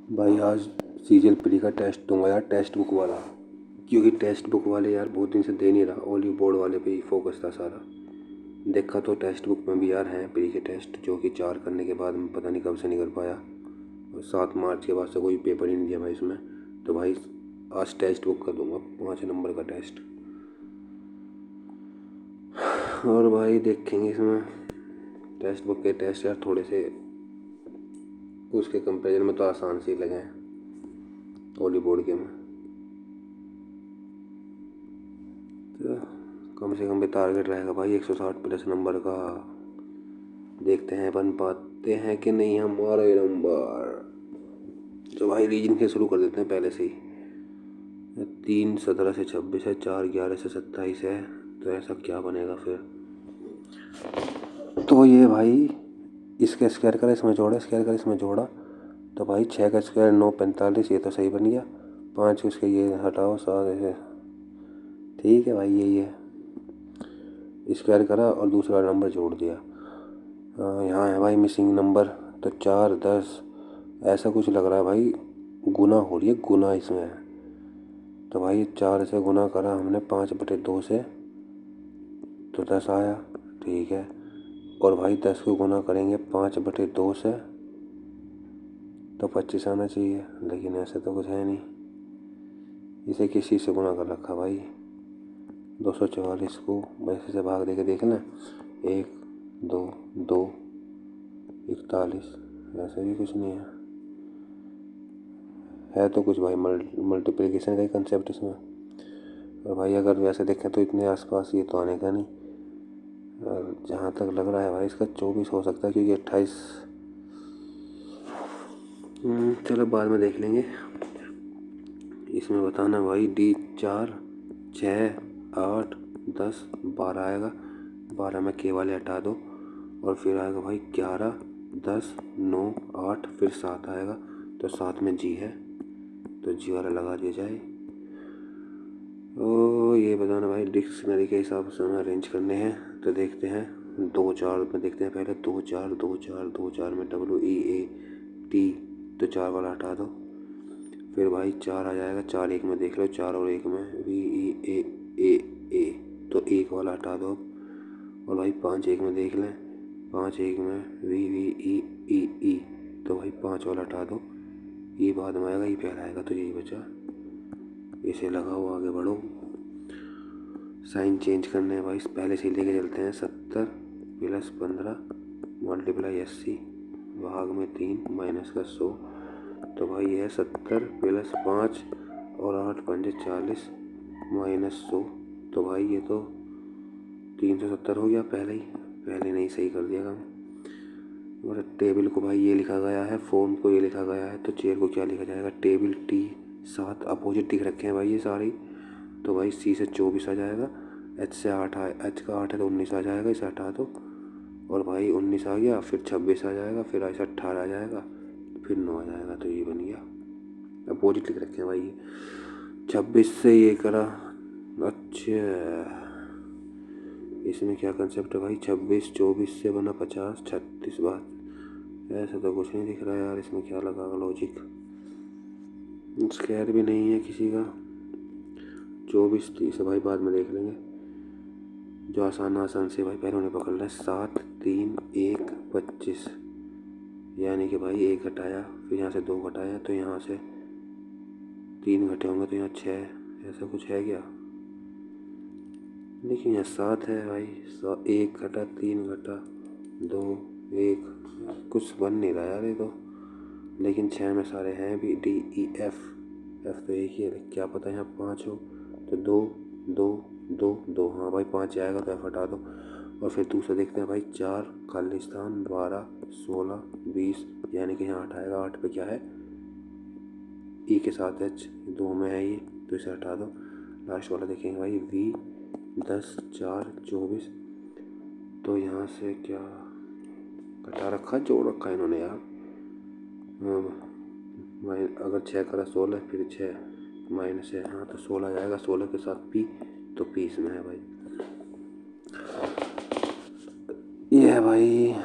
भाई आज CGL pre का टेस्ट दूंगा यार, टेक्स्ट बुक वाला। क्योंकि टेक्स्ट बुक वाले यार बहुत दिन से दे नहीं रहा, ओनली बोर्ड वाले पे ही फोकस था सारा। देखा तो टेक्स्ट बुक में भी यार हैं प्री के टेस्ट, जो कि 4 करने के बाद मैं पता नहीं कब से नहीं कर पाया, और 7 मार्च के बाद से कोई पेपर ही नहीं दिया भाई इसमें। तो भाई आज टेक्स्ट बुक कर दूंगा 5 नंबर का टेस्ट। और भाई देखेंगे इसमें टेक्स्ट बुक के टेस्ट यार थोड़े से उसके कंपेरिजन में तो आसान से ही लगे हैं ओली बोर्ड के में। तो कम से कम भी टारगेट रहेगा भाई 160 प्लस नंबर का। देखते हैं बन पाते हैं कि नहीं हमारे नंबर। तो भाई रीजन से शुरू कर देते हैं पहले से ही। 3 17 से 26 है, 4 11 से 27 है, तो ऐसा क्या बनेगा फिर। तो ये भाई इसके स्क्वायर कर इसमें जोड़ा, स्क्वायर कर इसमें जोड़ा, तो भाई 6 का स्क्वायर 9 45, ये तो सही बन गया। 5 उसके ये हटाओ 7 ऐसे, ठीक है भाई यही है। स्क्वायर करा और दूसरा नंबर जोड़ दिया। यहाँ है भाई मिसिंग नंबर, तो 4 10 ऐसा कुछ लग रहा है भाई, गुना हो रही है, गुना इसमें है। तो भाई 4 से गुना करा हमने 5/2 से, तो 10 आया, ठीक है। और भाई 10 को गुना करेंगे 5/2 से, तो 25 आना चाहिए, लेकिन ऐसे तो कुछ है नहीं। इसे किस चीज़ से गुना कर रखा भाई। 244 को वैसे से भाग दे के देख लें, 1 2 2 41, ऐसे भी कुछ नहीं है तो कुछ भाई मल्टीप्लिकेशन का ही कंसेप्ट इसमें। और भाई अगर वैसे देखें तो इतने आसपास ये तो आने का नहीं। और जहाँ तक लग रहा है भाई इसका 24 हो सकता है, क्योंकि 28। चलो बाद में देख लेंगे। इसमें बताना भाई D4 6 8 10 12 आएगा। 12 में के वाले हटा दो, और फिर आएगा भाई 11 10 9 8, फिर 7 आएगा, तो 7 में जी है, तो जी वाला लगा दिया जाए। ओ ये बताना भाई डिक्शनरी के हिसाब से हमें अरेंज करने हैं। तो देखते हैं 2 4 में, देखते हैं पहले 2 4 2 4 2 4 में WEAT, तो 4 वाला हटा दो। फिर भाई 4 आ जाएगा, 4 1 में देख लो, 4 और 1 में VEAA, तो 1 वाला हटा दो। और भाई 5 1 में देख लें, 5 1 में VVEEE, तो भाई 5 वाला हटा दो। ये बाद में आएगा, ये पहला आएगा, तो यही बचा, इसे लगाओ आगे बढ़ो। साइन चेंज करने हैं भाई, पहले से लेके चलते हैं। 70 + 15 × 80 भाग में 3 माइनस का 100, तो भाई ये है 70 + 5 और 8 5 40 माइनस 100, तो भाई ये तो 370 हो गया। पहले नहीं सही कर दिया काम। और टेबल को भाई ये लिखा गया है, फोन को ये लिखा गया है, तो चेयर को क्या लिखा जाएगा, टेबल T7 अपोजिट दिख रखे हैं भाई ये सारे। तो भाई C से 24 आ जाएगा, H से 8 H का 8 है तो 19 आ जाएगा, इसे हटा दो। और भाई 19 आ गया, फिर 26 आ जाएगा, फिर ऐसे 18 आ जाएगा, फिर 9 आ जाएगा, तो ये बन गया। अपोजिट लिख रखे हैं भाई ये। 26 से ये करा, अच्छा इसमें क्या कंसेप्ट है भाई। 26 24 से बना 50, 36 बात, ऐसा तो कुछ नहीं दिख रहा यार, इसमें क्या लगा लॉजिक। स्क्वायर भी नहीं है किसी का। 24 30 भाई बाद में देख लेंगे, जो आसान से भाई पहले उन्हें पकड़ लें। 7 3 1 25, यानी कि भाई 1 घटाया, फिर यहाँ से 2 घटाया, तो यहाँ से 3 घटे होंगे, तो यहाँ 6, ऐसा कुछ है क्या। लेकिन यहाँ 7 है भाई, 1 घटा 3 घटा 2 1, कुछ बन नहीं रहा यार ये तो। लेकिन 6 में सारे हैं भी, DEF, F तो एक ही है, क्या पता यहाँ 5 हो, तो 2 2 2 2, हाँ भाई 5 आएगा, तो F हटा दो। और फिर दूसरा देखते हैं भाई, 4 खाली स्थान 12 16 20, यानी कि यहाँ 8 आएगा। 8 पे क्या है, E के साथ H, 2 में है ये, तो इसे हटा दो। लास्ट वाला देखेंगे भाई, V 10 4 24, तो यहाँ से क्या घटा रखा, जोड़ रखा है इन्होंने यार। अगर 6 करा 16, फिर 6 माइनस है, हाँ तो 16 जाएगा, 16 के साथ P, तो P इसमें है भाई। ये है भाई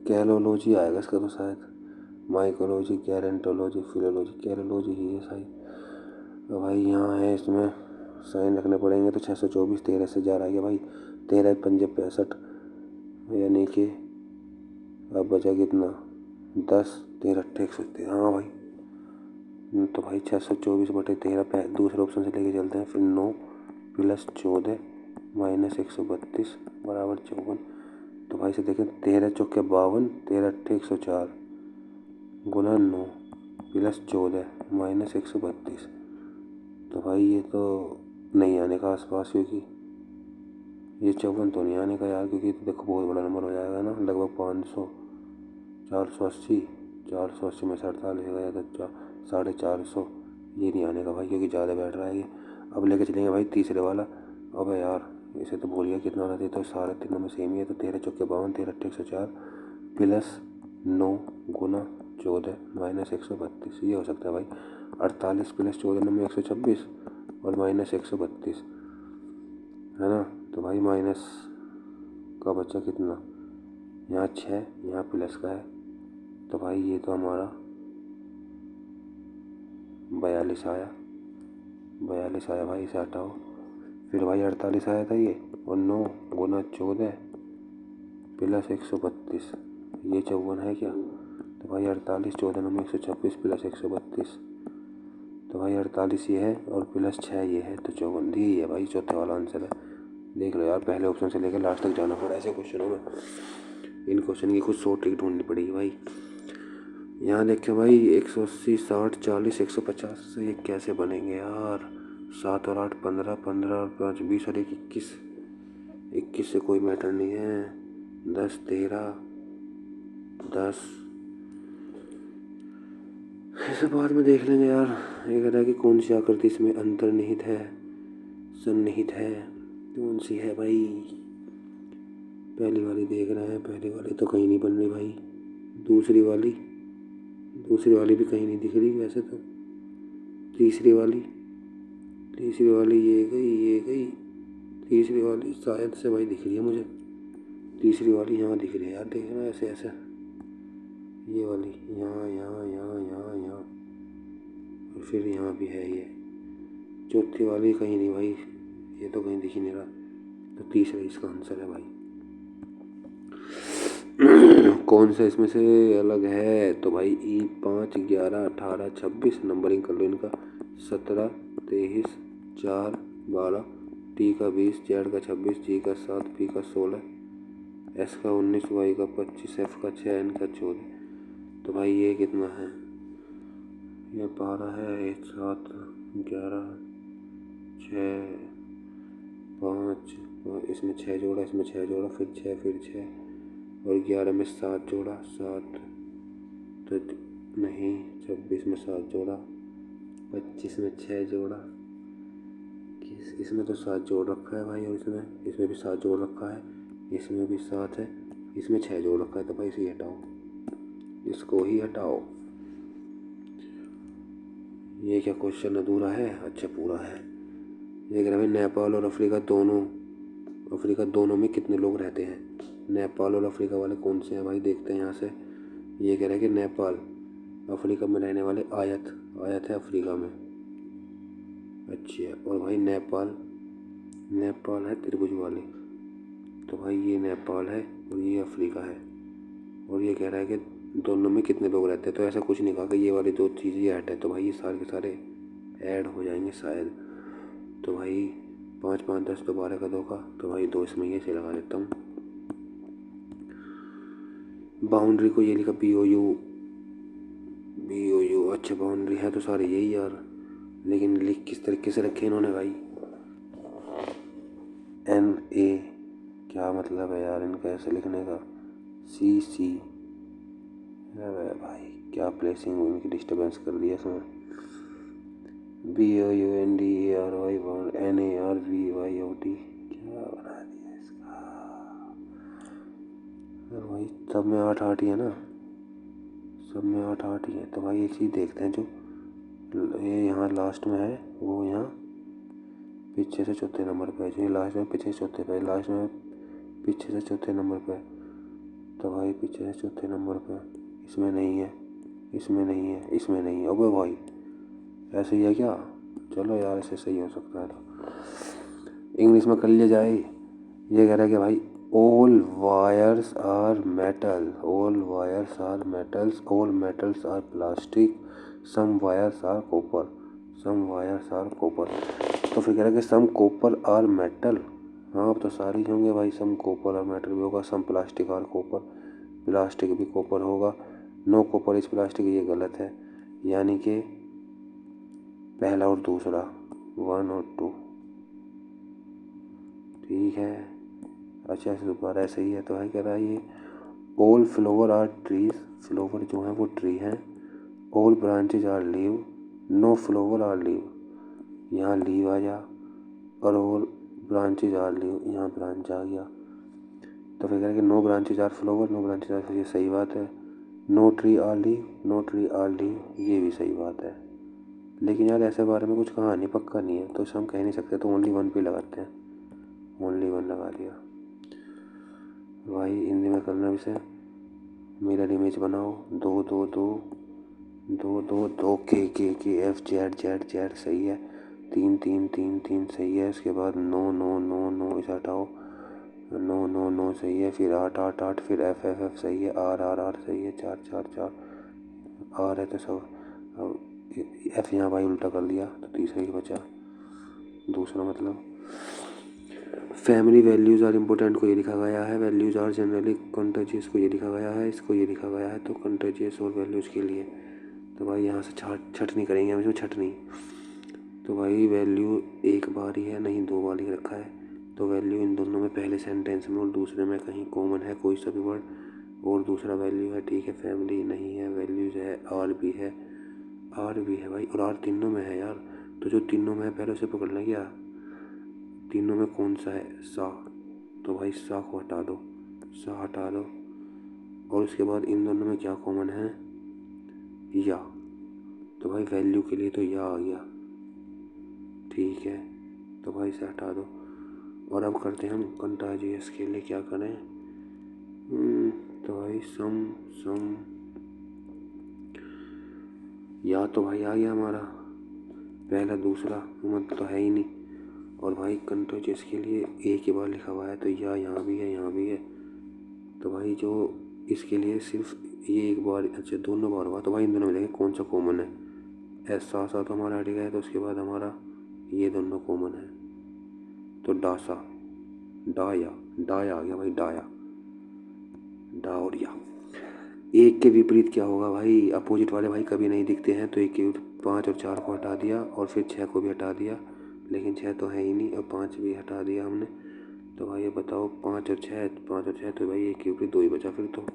कैलोलॉजी आएगा इसका तो शायद, माइकोलॉजी, गेरोंटोलॉजी, फिलोलॉजी, कैरोलॉजी ही है सही। तो भाई यहाँ है, इसमें साइन रखने पड़ेंगे। तो 624 13 से जा रहा है भाई, 13 पंजे 65, यानी कि अब बचा कितना, 10 13 113। हाँ भाई, तो भाई 624/13 दूसरे ऑप्शन से लेके चलते हैं। फिर 9 + 14 - 132 बराबर 54। तो भाई से देखें, 13 चौके 52, 13 अट्ठे 104 गुना 9 + 14 - 132। तो भाई ये तो नहीं आने का आसपास, क्योंकि ये 54 तो नहीं आने का यार, क्योंकि तो देखो बहुत बड़ा नंबर हो जाएगा ना, लगभग 500, 480, 480 में से 48 गया तो 450। ये नहीं आने का भाई, क्योंकि ज़्यादा बैठ रहा है ये। अब लेके चलेंगे भाई तीसरे वाला। अबे यार, इसे तो भूल गया कितना होना चाहिए। तो सारे तीनों में सेम ही है। तो 13 चौके 52, 13 अट्ठे 104 + 9 गुना 14 - 132। ये हो सकता है भाई। 48 + 14 नंबर 126 और -132 है ना। तो भाई माइनस का बच्चा कितना, यहाँ 6, यहाँ प्लस का है। तो भाई ये तो हमारा 42 आया, 42 आया भाई, इसे हटाओ। फिर भाई 48 आया था ये, और 9 गुना 14 + 132, ये 54 है क्या। तो भाई 48 14 नंबर 126 + 132। तो भाई 48 ये है और +6 ये है, तो 54 दी है भाई, चौथे वाला आंसर है। देख लो यार, पहले ऑप्शन से लेकर लास्ट तक जाना पड़ा ऐसे क्वेश्चनों में। इन क्वेश्चन की कुछ शॉर्ट ट्रिक ढूंढनी पड़ेगी भाई। यहाँ देखे भाई 180 60 40 150 से ये कैसे बनेंगे यार। 7 और 8 15, 15 और 5 20 और 1 21, 21 से कोई मैटर नहीं है। 10 13 10, इसे बाद में देख लेंगे यार। ये कह रहा है कि कौन सी आकृति इसमें अंतर्निहित है, सन्निहित है, कौन सी है भाई। पहली वाली देख रहे हैं, पहली वाली तो कहीं नहीं बन रही भाई। दूसरी वाली भी कहीं नहीं दिख रही वैसे तो। तीसरी वाली ये गई। तीसरी वाली शायद से भाई दिख रही है मुझे। तीसरी वाली यहाँ दिख रही है यार, देखना ऐसे ऐसे। ये वाली यहाँ यहाँ यहाँ यहाँ यहाँ, और फिर यहाँ भी है ये। चौथी वाली कहीं नहीं भाई, ये तो कहीं दिख ही नहीं रहा। तो तीसरा इसका आंसर है भाई। कौन सा इसमें से अलग है। तो भाई E 5 11 18 26 नंबरिंग कर लो इनका। 17 23 4 12, T का 20, Z का 26, G का 7, P का 16, S का 19, Y का 25, F का 6, N का 14। तो भाई ये कितना है, ये 12 है, 7 11 6 5, इसमें 6 जोड़ा, इसमें 6 जोड़ा, फिर 6 फिर 6 और 11 में 7 जोड़ा, 7 तो नहीं, 26 में 7 जोड़ा, 25 में 6 जोड़ा, इसमें तो 7 जोड़ रखा है भाई। और इसमें भी 7 जोड़ रखा है, इसमें भी 7 है, इसमें 6 जोड़ रखा है। तो भाई इसे हटाओ, इसको ही हटाओ। ये क्या क्वेश्चन अधूरा है, अच्छा पूरा है। ये कह रहा है नेपाल और अफ्रीका दोनों में कितने लोग रहते हैं। नेपाल और अफ्रीका वाले कौन से हैं भाई, देखते हैं यहाँ से। ये कह रहा है कि नेपाल अफ्रीका में रहने वाले आयत है अफ्रीका में, अच्छी है। और भाई नेपाल है त्रिभुज वाले। तो भाई ये नेपाल है और ये अफ्रीका है। और ये कह रहा है कि दोनों में कितने लोग रहते हैं। तो ऐसा कुछ नहीं कहा कि ये वाली 2 चीज़ें ऐड है। तो भाई ये सारे के सारे ऐड हो जाएंगे शायद। तो भाई 5 5 10 तो 12 का 2 का, तो भाई 2 इसमें ये से लगा देता हूँ। बाउंड्री को ये लिखा BOU, अच्छा बाउंड्री है तो सारे यही यार, लेकिन लिख किस तरीके से रखे इन्होंने भाई। NA क्या मतलब है यार इनका ऐसे लिखने का। CC भाई क्या प्लेसिंग इनकी डिस्टर्बेंस कर दिया इसमें। BOUNDARY NARVYOT क्या बना दिया इसका। और भाई सब में 8 8 ही है ना, सब में 8 8 ही है। तो भाई एक चीज़ देखते हैं, जो ये यहाँ लास्ट में है वो यहाँ पीछे से चौथे नंबर पे है, जो लास्ट में पीछे से चौथे पे, लास्ट में पीछे से चौथे नंबर पे। तो भाई पीछे से चौथे नंबर पे इसमें नहीं है, इसमें नहीं है, इसमें नहीं है। अबे भाई ऐसे ही है क्या? चलो यार ऐसे सही हो सकता है तो इंग्लिश में कर लिया जाए। ये कह रहा है कि भाई all wires are metal, all wires are metals, all metals are plastic, some wires are copper, some wires are copper. तो फिर कह रहा है कि सम कॉपर आर मेटल। हाँ अब तो सारी होंगे भाई, सम कॉपर और मेटल भी होगा, सम प्लास्टिक और कॉपर, प्लास्टिक भी कॉपर होगा, नो कॉपर इज प्लास्टिक, ये गलत है। यानी कि पहला और दूसरा 1 और 2 ठीक है। अच्छा से दोबारा ऐसे ही है तो है कह रहा है ये all flower are trees, flower जो है वो ट्री हैं, all branches are leave, no flower are leave, यहाँ लीव आ गया, और ऑल ब्रांचेज आर लीव, यहाँ ब्रांच आ गया। तो फिर कह रहा है कि no branches are flower, no branches are, ये सही बात है। No tree are leave, no tree are leave, ये भी सही बात है। लेकिन यार ऐसे बारे में कुछ कहा नहीं, पक्का नहीं है तो इसे हम कह नहीं सकते, तो ओनली 1 पे लगाते हैं, ओनली 1 लगा दिया। भाई हिंदी में करना विषय मिरर इमेज बनाओ, 2 2 2 2 2 2 के एफ जेड जेड जेड सही है, 3 3 3 3 सही है। इसके बाद 9 9 9 9 इसे हटाओ, 9 9 9 सही है। फिर 8 8 8, फिर एफ एफ एफ सही है, आर आर आर सही है, 4 4 4 आर है तो सब। अब एफ यहाँ भाई उल्टा कर दिया तो तीसरा ही बचा, दूसरा मतलब फैमिली वैल्यूज़ आर इम्पोर्टेंट को ये लिखा गया है, वैल्यूज़ आर जनरली कंटेजियस को ये लिखा गया है, इसको ये लिखा गया है, तो कंटेजियस और वैल्यूज़ के लिए तो भाई यहाँ से छटनी करेंगे हम, इसमें छटनी। तो भाई वैल्यू एक बार ही है, नहीं 2 बार ही रखा है, तो वैल्यू इन दोनों में पहले सेंटेंस में और दूसरे में कहीं कॉमन है कोई सा भी वर्ड, और दूसरा वैल्यू है ठीक है। फैमिली नहीं है, वैल्यूज़ है, आर भी है, आर भी है भाई, और आर तीनों में है यार। तो जो तीनों में है पहले उसे पकड़ना, क्या तीनों में कौन सा है? सा, तो भाई सा को हटा दो, सा हटा दो, और उसके बाद इन दोनों में क्या कॉमन है? या, तो भाई वैल्यू के लिए तो या आ गया ठीक है, तो भाई इसे हटा दो। और अब करते हैं हम कंटाजियस के लिए क्या करें, तो भाई सम सम या तो भाई आ गया हमारा पहला, दूसरा मत तो है ही नहीं। और भाई कंटाजियस के लिए एक ही बार लिखा हुआ है तो या यहाँ भी है, यहाँ भी है, तो भाई जो इसके लिए सिर्फ ये एक बार, अच्छा दोनों बार हुआ, तो भाई इन दोनों में देखें कौन सा कॉमन है। ऐसा सा तो हमारा हट गया है, तो उसके बाद हमारा ये दोनों कॉमन है, तो डासा, डाया, डाया आ गया भाई, डाया, डा और या। एक के विपरीत क्या होगा भाई? अपोजिट वाले भाई कभी नहीं दिखते हैं, तो एक के 5 और 4 को हटा दिया, और फिर 6 को भी हटा दिया, लेकिन 6 तो है ही नहीं, और 5 भी हटा दिया हमने। तो भाई ये बताओ 5 और 6, 5 और 6, तो भाई एक के विपरीत 2 ही बचा फिर तो।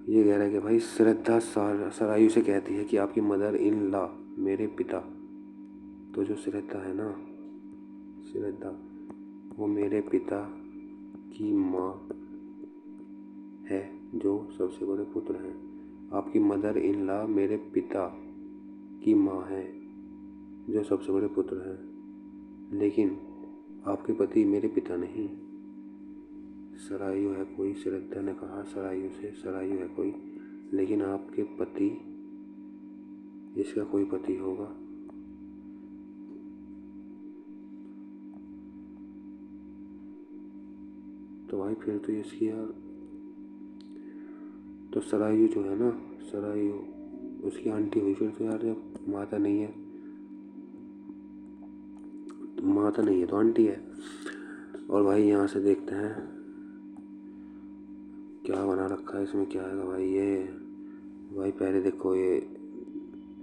ये कह रहा है कि भाई श्रद्धा सरायु से कहती है कि आपकी मदर इन लॉ, मेरे पिता, तो जो श्रद्धा है ना, श्रद्धा वो मेरे पिता की माँ है जो सबसे बड़े पुत्र हैं। आपकी मदर इन लॉ मेरे पिता की माँ है जो सबसे बड़े पुत्र हैं, लेकिन आपके पति मेरे पिता नहीं। सरायु है कोई, श्रद्धा ने कहा सरायु से, सरायु है कोई, लेकिन आपके पति, इसका कोई पति होगा। तो भाई फिर तो इसकी यार, तो सरायु जो है ना, सरायु उसकी आंटी हुई फिर तो यार, जब माता नहीं है, माता नहीं है तो आंटी है। और भाई यहाँ से देखते हैं क्या बना रखा है इसमें, क्या है भाई ये, भाई पहले देखो ये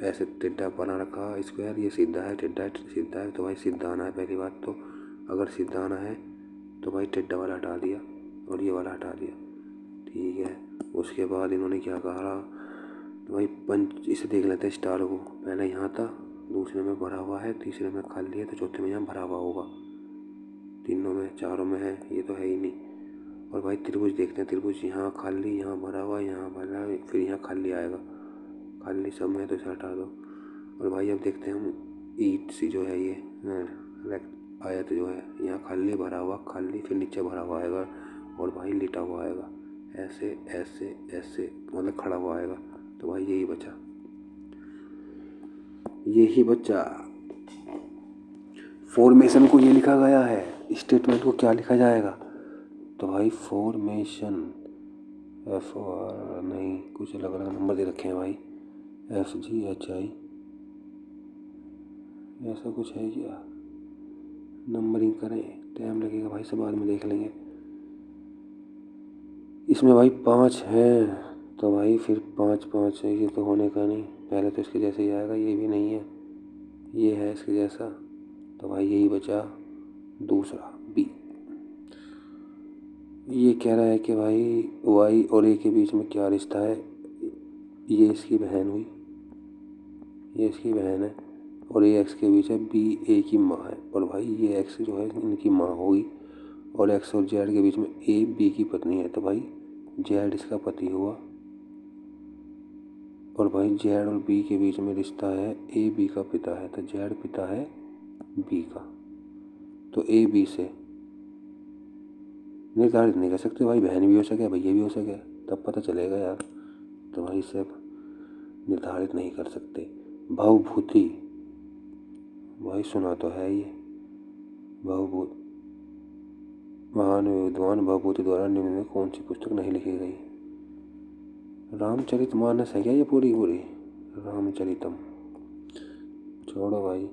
ऐसे टेढ़ा बना रखा स्क्वायर, ये सीधा है, टेढ़ा है, सीधा है, तो भाई सीधा आना है पहली बात तो। अगर सीधा आना है तो भाई टेढ़ा वाला हटा दिया और ये वाला हटा दिया ठीक है। उसके बाद इन्होंने क्या कहा, तो भाई पंच, इसे देख लेते हैं स्टार को, पहले यहाँ था, दूसरे में भरा हुआ है, तीसरे में खाली है, तो चौथे में यहाँ भरा हुआ होगा, तीनों में चारों में है, ये तो है ही नहीं। और भाई त्रिभुज देखते हैं, त्रिभुज यहाँ खाली, यहाँ भरा हुआ, यहाँ भरा, फिर यहाँ खाली आएगा, खाली सब में, तो इसे हटा दो। और भाई अब देखते हैं हम ईट सी जो है ये आयत जो है, यहाँ खाली भरा हुआ, खाली, फिर नीचे भरा हुआ आएगा, और भाई लिटा हुआ आएगा, ऐसे ऐसे ऐसे मतलब खड़ा हुआ आएगा। तो भाई यही बचा, यही बचा। फॉर्मेशन को ये लिखा गया है, स्टेटमेंट को क्या लिखा जाएगा? तो भाई फॉर्मेशन FOR नहीं, कुछ अलग अलग नंबर दे रखे हैं भाई, FGHI ऐसा कुछ है क्या? नंबरिंग करें, टाइम लगेगा भाई, सब बाद में देख लेंगे। इसमें भाई 5 हैं, तो भाई फिर 5 5 है, ये तो होने का नहीं। पहले तो इसके जैसे ही आएगा, ये भी नहीं है, ये है इसके जैसा। तो भाई यही बचा दूसरा B। ये कह रहा है कि भाई Y और A के बीच में क्या रिश्ता है? ये इसकी बहन हुई, ये इसकी बहन है, और ये X के बीच है, B A की माँ है। और भाई ये X जो है इनकी माँ होगी, और X और Z के बीच में A B की पत्नी है। तो भाई Z इसका पति हुआ, और भाई Z और B के बीच में रिश्ता है, A B का पिता है, तो Z पिता है B का। तो A B से निर्धारित नहीं कर सकते भाई, बहन भी हो सके भैया भी हो सके, तब पता चलेगा यार। तो भाई सब निर्धारित नहीं कर सकते। भवभूति, भाई सुना तो है ये, भवभूत महान विद्वान भवभूति द्वारा निम्न में कौन सी पुस्तक नहीं लिखी गई? रामचरितमानस है क्या ये पूरी पूरी? रामचरितम, छोड़ो भाई।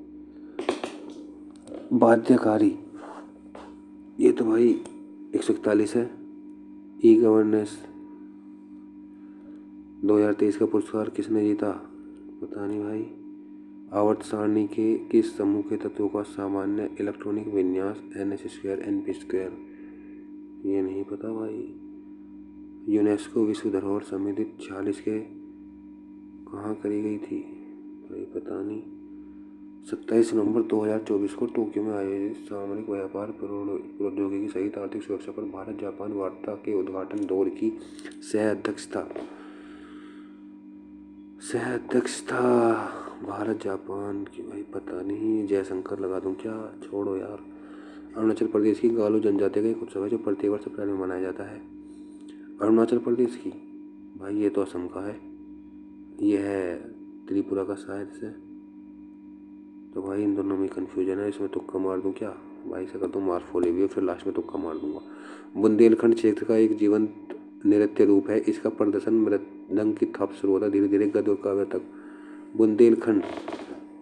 बाध्यकारी, ये तो भाई 141 है। ई गवर्नेंस 2023 का पुरस्कार किसने जीता? पता नहीं भाई। आवर्त सारणी के किस समूह के तत्वों का सामान्य इलेक्ट्रॉनिक विन्यास NS² NP²? ये नहीं पता भाई। यूनेस्को विश्व धरोहर समिति 46 के कहाँ करी गई थी? भाई पता नहीं। 27 नवंबर 2024 को टोक्यो में आयोजित सामरिक व्यापार प्रौद्योगिकी सहित आर्थिक सुरक्षा पर भारत जापान वार्ता के उद्घाटन दौर की सह अध्यक्षता भारत जापान की, भाई पता नहीं। जयशंकर लगा दूं क्या? छोड़ो यार। अरुणाचल प्रदेश की गालो जनजाति का एक उत्सव है जो प्रत्येक वर्ष अप्रैल में मनाया जाता है। अरुणाचल प्रदेश की, भाई ये तो असम का है, ये है त्रिपुरा का शायद से। तो भाई इन दोनों में कन्फ्यूजन है, इसमें तुक्का मार दूं क्या? भाई से कर दूं मार्फोलेबिया, फिर लास्ट में तुक्का मार दूंगा। बुंदेलखंड क्षेत्र का एक जीवंत नृत्य रूप है, इसका प्रदर्शन मृदंग की थप शुरू होता है धीरे धीरे गद और काव्य तक। बुंदेलखंड,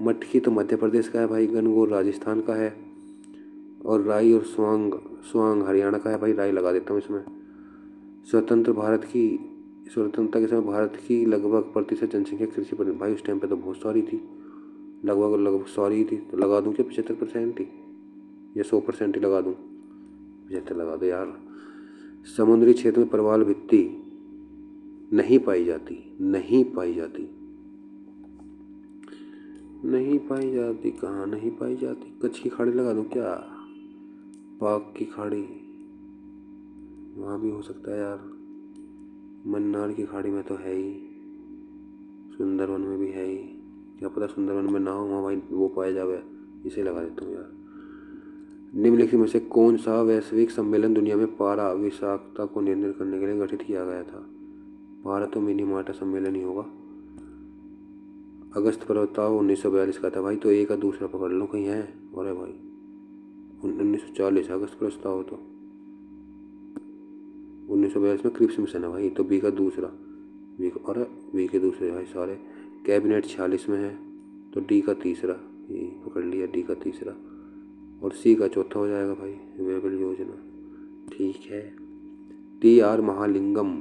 मटकी तो मध्य प्रदेश का है भाई, गणगौर राजस्थान का है, और राई और स्वांग हरियाणा का है। भाई राई लगा देता हूँ इसमें। स्वतंत्रता के समय भारत की लगभग प्रतिशत जनसंख्या कृषि पर, भाई उस टाइम पे तो बहुत सारी थी, लगभग सारी थी। तो लगा दूँ क्या 75% ही, या 100% ही लगा दूँ? 75 लगा दो यार। समुद्री क्षेत्र में प्रवाल भित्ति नहीं पाई जाती, नहीं पाई जाती, नहीं पाई जाती, कहाँ नहीं पाई जाती? कच्छ की खाड़ी लगा दूँ क्या? पाक की खाड़ी, वहाँ भी हो सकता है यार। मन्नार की खाड़ी में तो है ही, सुंदरवन में भी है ही, क्या पता सुंदरवन में ना हो, वहाँ भाई वो पाया जावे। इसे लगा देता हूँ यार। निम्नलिखित में से कौन सा वैश्विक सम्मेलन दुनिया में पारा विषाक्तता को नियंत्रित करने के लिए गठित किया गया था? पारा तो मिनीमाटा सम्मेलन ही होगा। अगस्त पर्वताव 1942 का था भाई, तो एक का दूसरा पकड़ लो कहीं है। अरे भाई 1940 अगस्त प्रस्ताव, तो 1942 में क्रिप्स मिशन है भाई, तो बी का दूसरा, बी के दूसरे भाई सारे। कैबिनेट 46 में है, तो डी का तीसरा, ये पकड़ लिया, डी का तीसरा, और सी का चौथा हो जाएगा भाई, वेबल योजना। ठीक है। TR महालिंगम,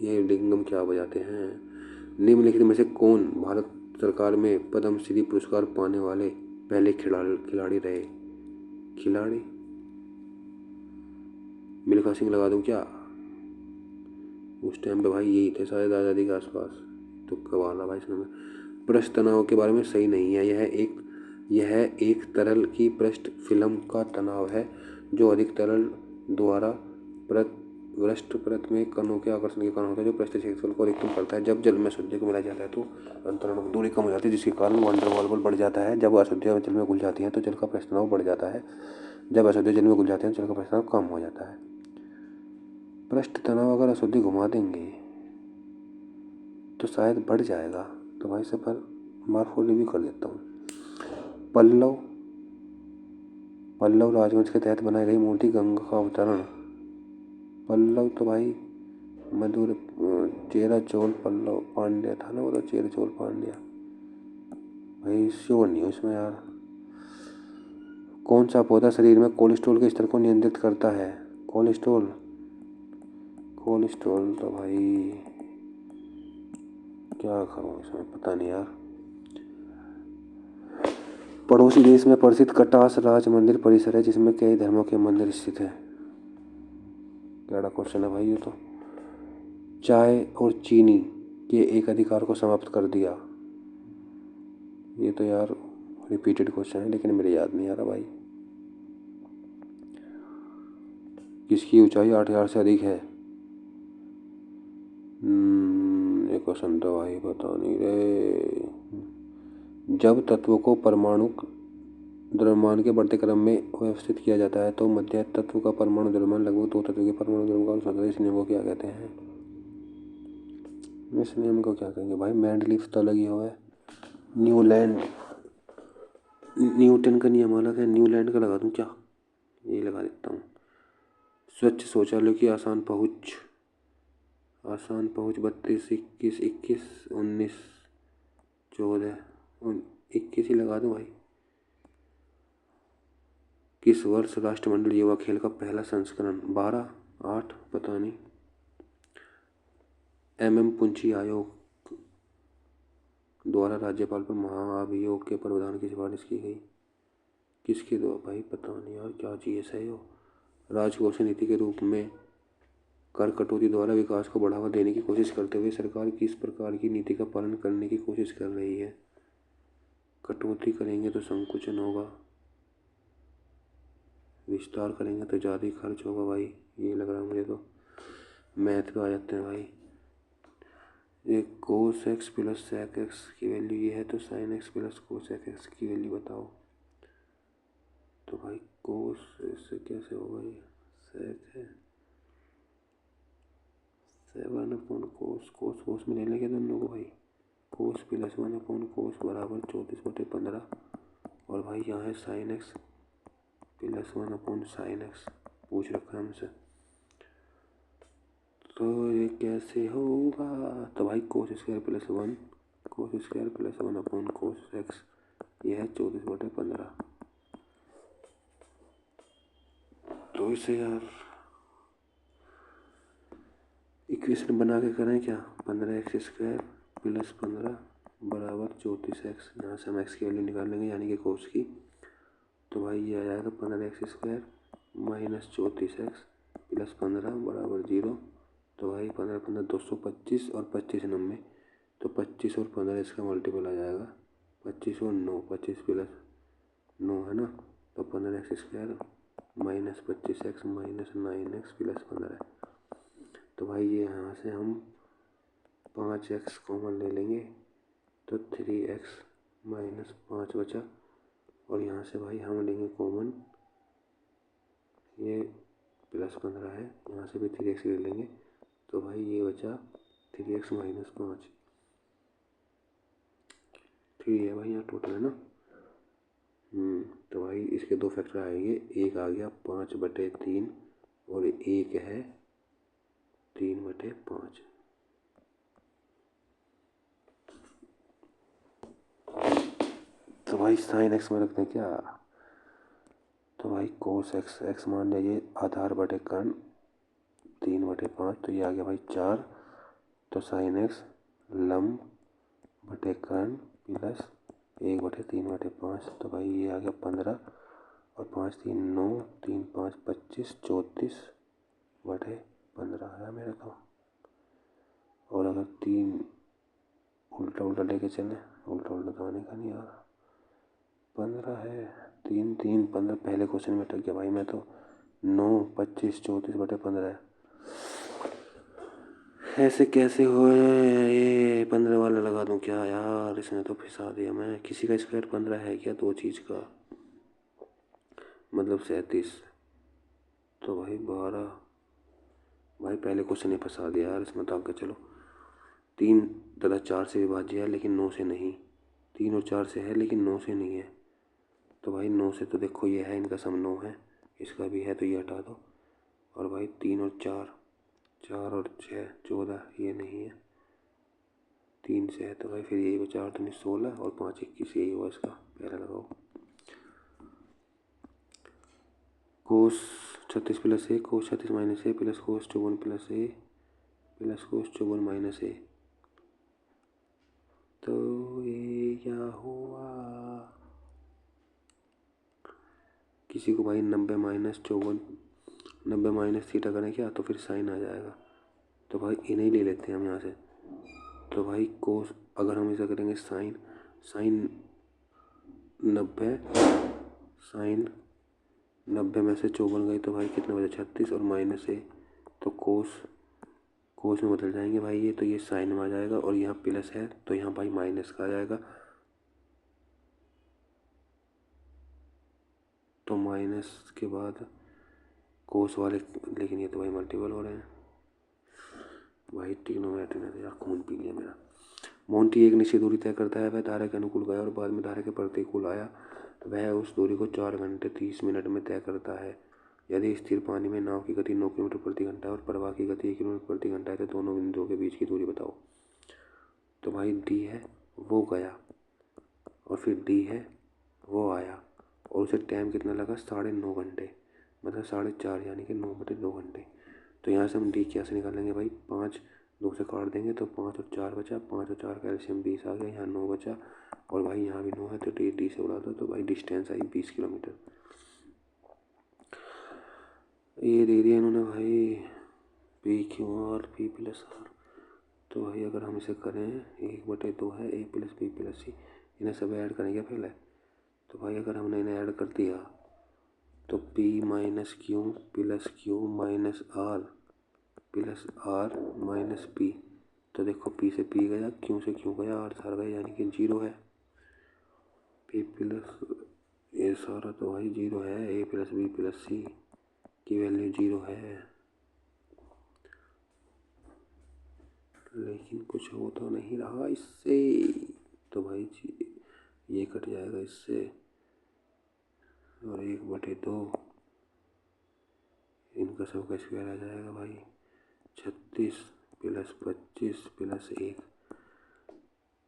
ये लिंगम क्या बजाते हैं? निम्नलिखित में से कौन भारत सरकार में पद्म श्री पुरस्कार पाने वाले पहले खिलाड़ी रहे? खिलाड़ी मिल्खा सिंह लगा दूं क्या? उस टाइम पे भाई यही थे शायद आज़ादी के आसपास, तुक्का वाला भाई इसमें। पृष्ठ तनाव के बारे में सही नहीं है, यह एक तरल की पृष्ठ फिल्म का तनाव है जो अधिक तरल द्वारा पृष्ठ परत में कणों के आकर्षण के कारण होता है, जो पृष्ठ क्षेत्रफल को अधिकतम करता है। जब जल में अशुद्धियों को मिलाया जाता है तो अंतरणों की दूरी कम हो जाती है, जिसके कारण वांडरवाल बल बढ़ जाता है। जब अशुद्धियाँ जल में घुल जाती हैं तो जल का पृष्ठ तनाव बढ़ जाता है, जब अशुद्धियाँ जल में घुल जाती हैं तो जल का पृष्ठ तनाव कम हो जाता है। पृष्ठ तनाव अगर अशुद्धि घुमा देंगे तो शायद बढ़ जाएगा। तो भाई से पर मार्फोली भी कर देता हूँ। पल्लव राजवंश के तहत बनाई गई मूर्ति गंगा का अवतरण। पल्लव तो भाई मधुर चेरा चोल पल्लव पांड्या था ना, वो तो चेरा चोल पांड्या भाई, श्योर नहीं हूँ इसमें यार। कौन सा पौधा शरीर में कोलेस्ट्रॉल के स्तर को नियंत्रित करता है? कोलेस्ट्रॉल तो भाई क्या करूँ इसमें, पता नहीं यार। पड़ोसी देश में प्रसिद्ध कटास राज मंदिर परिसर है जिसमें कई धर्मों के मंदिर स्थित है। क्या क्वेश्चन है भाई ये तो। चाय और चीनी के एक अधिकार को समाप्त कर दिया। ये तो यार रिपीटेड क्वेश्चन है लेकिन मेरे याद नहीं आ रहा भाई। किसकी ऊंचाई 8,000 से अधिक है? ये क्वेश्चन तो भाई पता नहीं रे। जब तत्व को परमाणु द्रव्यमान के बढ़ते क्रम में व्यवस्थित किया जाता है तो मध्य तत्व का परमाणु द्रव्यमान लगभग दो तत्व के परमाणु द्रव्यमान का अनुपात। इस नियम को क्या कहते हैं? इस नियम को क्या कहेंगे भाई? मैंडलीफ तो लगी हुआ है। न्यूटन का नियम अलग है, न्यूलैंड का लगा दूं क्या? ये लगा देता हूँ। स्वच्छ शौचालय की आसान पहुँच 32, 21, 19, 14, 21 ही लगा दूं भाई। किस वर्ष राष्ट्रमंडल युवा खेल का पहला संस्करण? 12, 8 पता नहीं। पुंची आयोग द्वारा राज्यपाल पर महाभियोग के प्रावधान की सिफारिश की गई। किसके द्वारा भाई? पता नहीं यार, क्या चीज़ है यो। राजकोषीय नीति के रूप में कर कटौती द्वारा विकास को बढ़ावा देने की कोशिश करते हुए सरकार किस प्रकार की नीति का पालन करने की कोशिश कर रही है? कटौती करेंगे तो संकुचन होगा, विस्तार करेंगे तो ज़्यादा खर्च होगा भाई, ये लग रहा है मुझे तो। मैथ पे आ जाते हैं भाई। ये cos x plus sec x की वैल्यू ये है तो sine x plus cos x की वैल्यू बताओ। तो भाई कोस इससे कैसे होगा? ये सेक है 7/कोस, कोस में ले लेंगे दोनों को भाई। कोस प्लस 1/कोस बराबर 34/15। और भाई यहाँ है साइन एक्स प्लस 1/साइन एक्स पूछ रखा है हमसे, तो ये कैसे होगा? तो भाई कोस स्क्वायर प्लस 1/कोस एक्स, ये है 34/15। तो इसे यार इक्वेशन बना के करें क्या? 15x² प्लस 15 बराबर 34x। यहाँ से हम x की वैल्यू निकाल लेंगे यानी कि कोस की। तो भाई ये आ जाएगा 15x² माइनस 34x प्लस 15 बराबर 0। तो भाई 15 15 225 और 25 90, तो 25 और 15 इसका मल्टीपल आ जाएगा। 25 और 9, 25 प्लस 9 है ना, तो 15x² minus 25x minus 9x plus 15। तो भाई ये यहाँ से हम 5x कॉमन ले लेंगे तो 3x माइनस 5 बचा। और यहाँ से भाई हम लेंगे कॉमन, ये प्लस 15 है, यहाँ से भी 3x ले लेंगे तो भाई ये बचा 3x माइनस 5। 3 है भाई यहाँ टोटल है ना। तो भाई इसके दो फैक्टर आएंगे, एक आ गया 5/3 और एक है 3/5। तो भाई साइन एक्स में रखते हैं क्या? तो भाई कोस एक्स मान लीजिए आधार बटे कर्ण 3/5, तो ये आ गया भाई 4। तो साइन एक्स लंब बटे कर्ण प्लस 1/3/5, तो भाई ये आ गया 15 और 5 3 9, 3 5 25, 34/15 है मेरे तो। और अगर 3 उल्टा लेके चले, उल्टा तो आने का नहीं यार, 15 है, 3 3 15 पहले क्वेश्चन में अटक गया भाई मैं तो। 9 25 34/15 है। ऐसे कैसे हो? ये 15 वाला लगा दूं क्या यार? इसने तो फंसा दिया। मैं किसी का स्क्वायर 15 है क्या? दो चीज़ का मतलब 37। तो भाई 12 भाई पहले क्वेश्चन ही फंसा दिया यार इसमें, तो आगे चलो। 3 तथा 4 से विभाज्य है लेकिन 9 से नहीं। 3 और 4 से है लेकिन 9 से नहीं है। तो भाई 9 से तो देखो ये है, इनका सम 9 है, इसका भी है तो ये हटा दो। और भाई 3 और 4, 4 और 6 14, ये नहीं है। 3 से है तो भाई फिर यही बचा, 8 19 16 और 5 21, यही हुआ इसका, पहला लगाओ। कोस 36 प्लस ए, कोस 36 माइनस ए, प्लस कोस 54 प्लस ए, प्लस कोस 54 माइनस ए। तो ये क्या हुआ? किसी को भाई 90 माइनस 54, 90 माइनस थीटा करें क्या, तो फिर साइन आ जाएगा। तो भाई इन्हें ले लेते हैं हम यहाँ से। तो भाई कोस, अगर हम ऐसा करेंगे साइन, साइन 90, साइन 90 में से 54 गई तो भाई कितना बचा, 36 और माइनस ए, तो कोस, कोस में बदल जाएंगे भाई ये, तो ये साइन में आ जाएगा और यहाँ प्लस है तो यहाँ भाई माइनस का आ जाएगा। तो माइनस के बाद कोस वाले, लेकिन ये तो भाई मल्टीपल हो रहे हैं भाई। ट्रिग्नोमेट्री ने तो यार खून पी लिया मेरा। मोंटी एक निश्चित दूरी तय करता है, वह धारा के अनुकूल गया और बाद में धारा के प्रतिकूल आया, वह उस दूरी को 4 घंटे 30 मिनट में तय करता है। यदि स्थिर पानी में नाव की गति 9 किलोमीटर प्रति घंटा और प्रवाह की गति 1 किलोमीटर प्रति घंटा है तो दोनों बिंदुओं के बीच की दूरी बताओ। तो भाई डी है वो गया, और फिर डी है वो आया, और उसे टाइम कितना लगा, 9.5 घंटे, मतलब 4.5, यानी कि 9/2 घंटे। तो यहाँ से हम डी क्या से निकालेंगे भाई, 5 2 से काट देंगे तो 5 और 4 बचा, 5 और 4 का एलसीएम 20 आ गया, यहाँ 9 बचा, और भाई यहाँ भी 9 है तो डी डी से उड़ा दो, तो भाई डिस्टेंस आई 20 किलोमीटर। ये दे दिया इन्होंने भाई P Q R P plus R. तो भाई अगर हम इसे करें, 1/2 है A plus B plus C, इन्हें सब ऐड करेंगे पहले। तो भाई अगर हमने इन्हें ऐड कर दिया तो P minus Q plus Q minus R plus R minus P. तो देखो P से P गया, क्यू से क्यू गया, आर से आर गया, यानी कि 0 है। P प्लस ये सारा तो भाई 0 है, ए प्लस बी प्लस सी की वैल्यू 0 है, लेकिन कुछ हो तो नहीं रहा इससे। तो भाई ये कट जाएगा इससे, और 1/2 इनका सब का स्क्वायर आ जाएगा भाई, 36 प्लस 25 प्लस 1।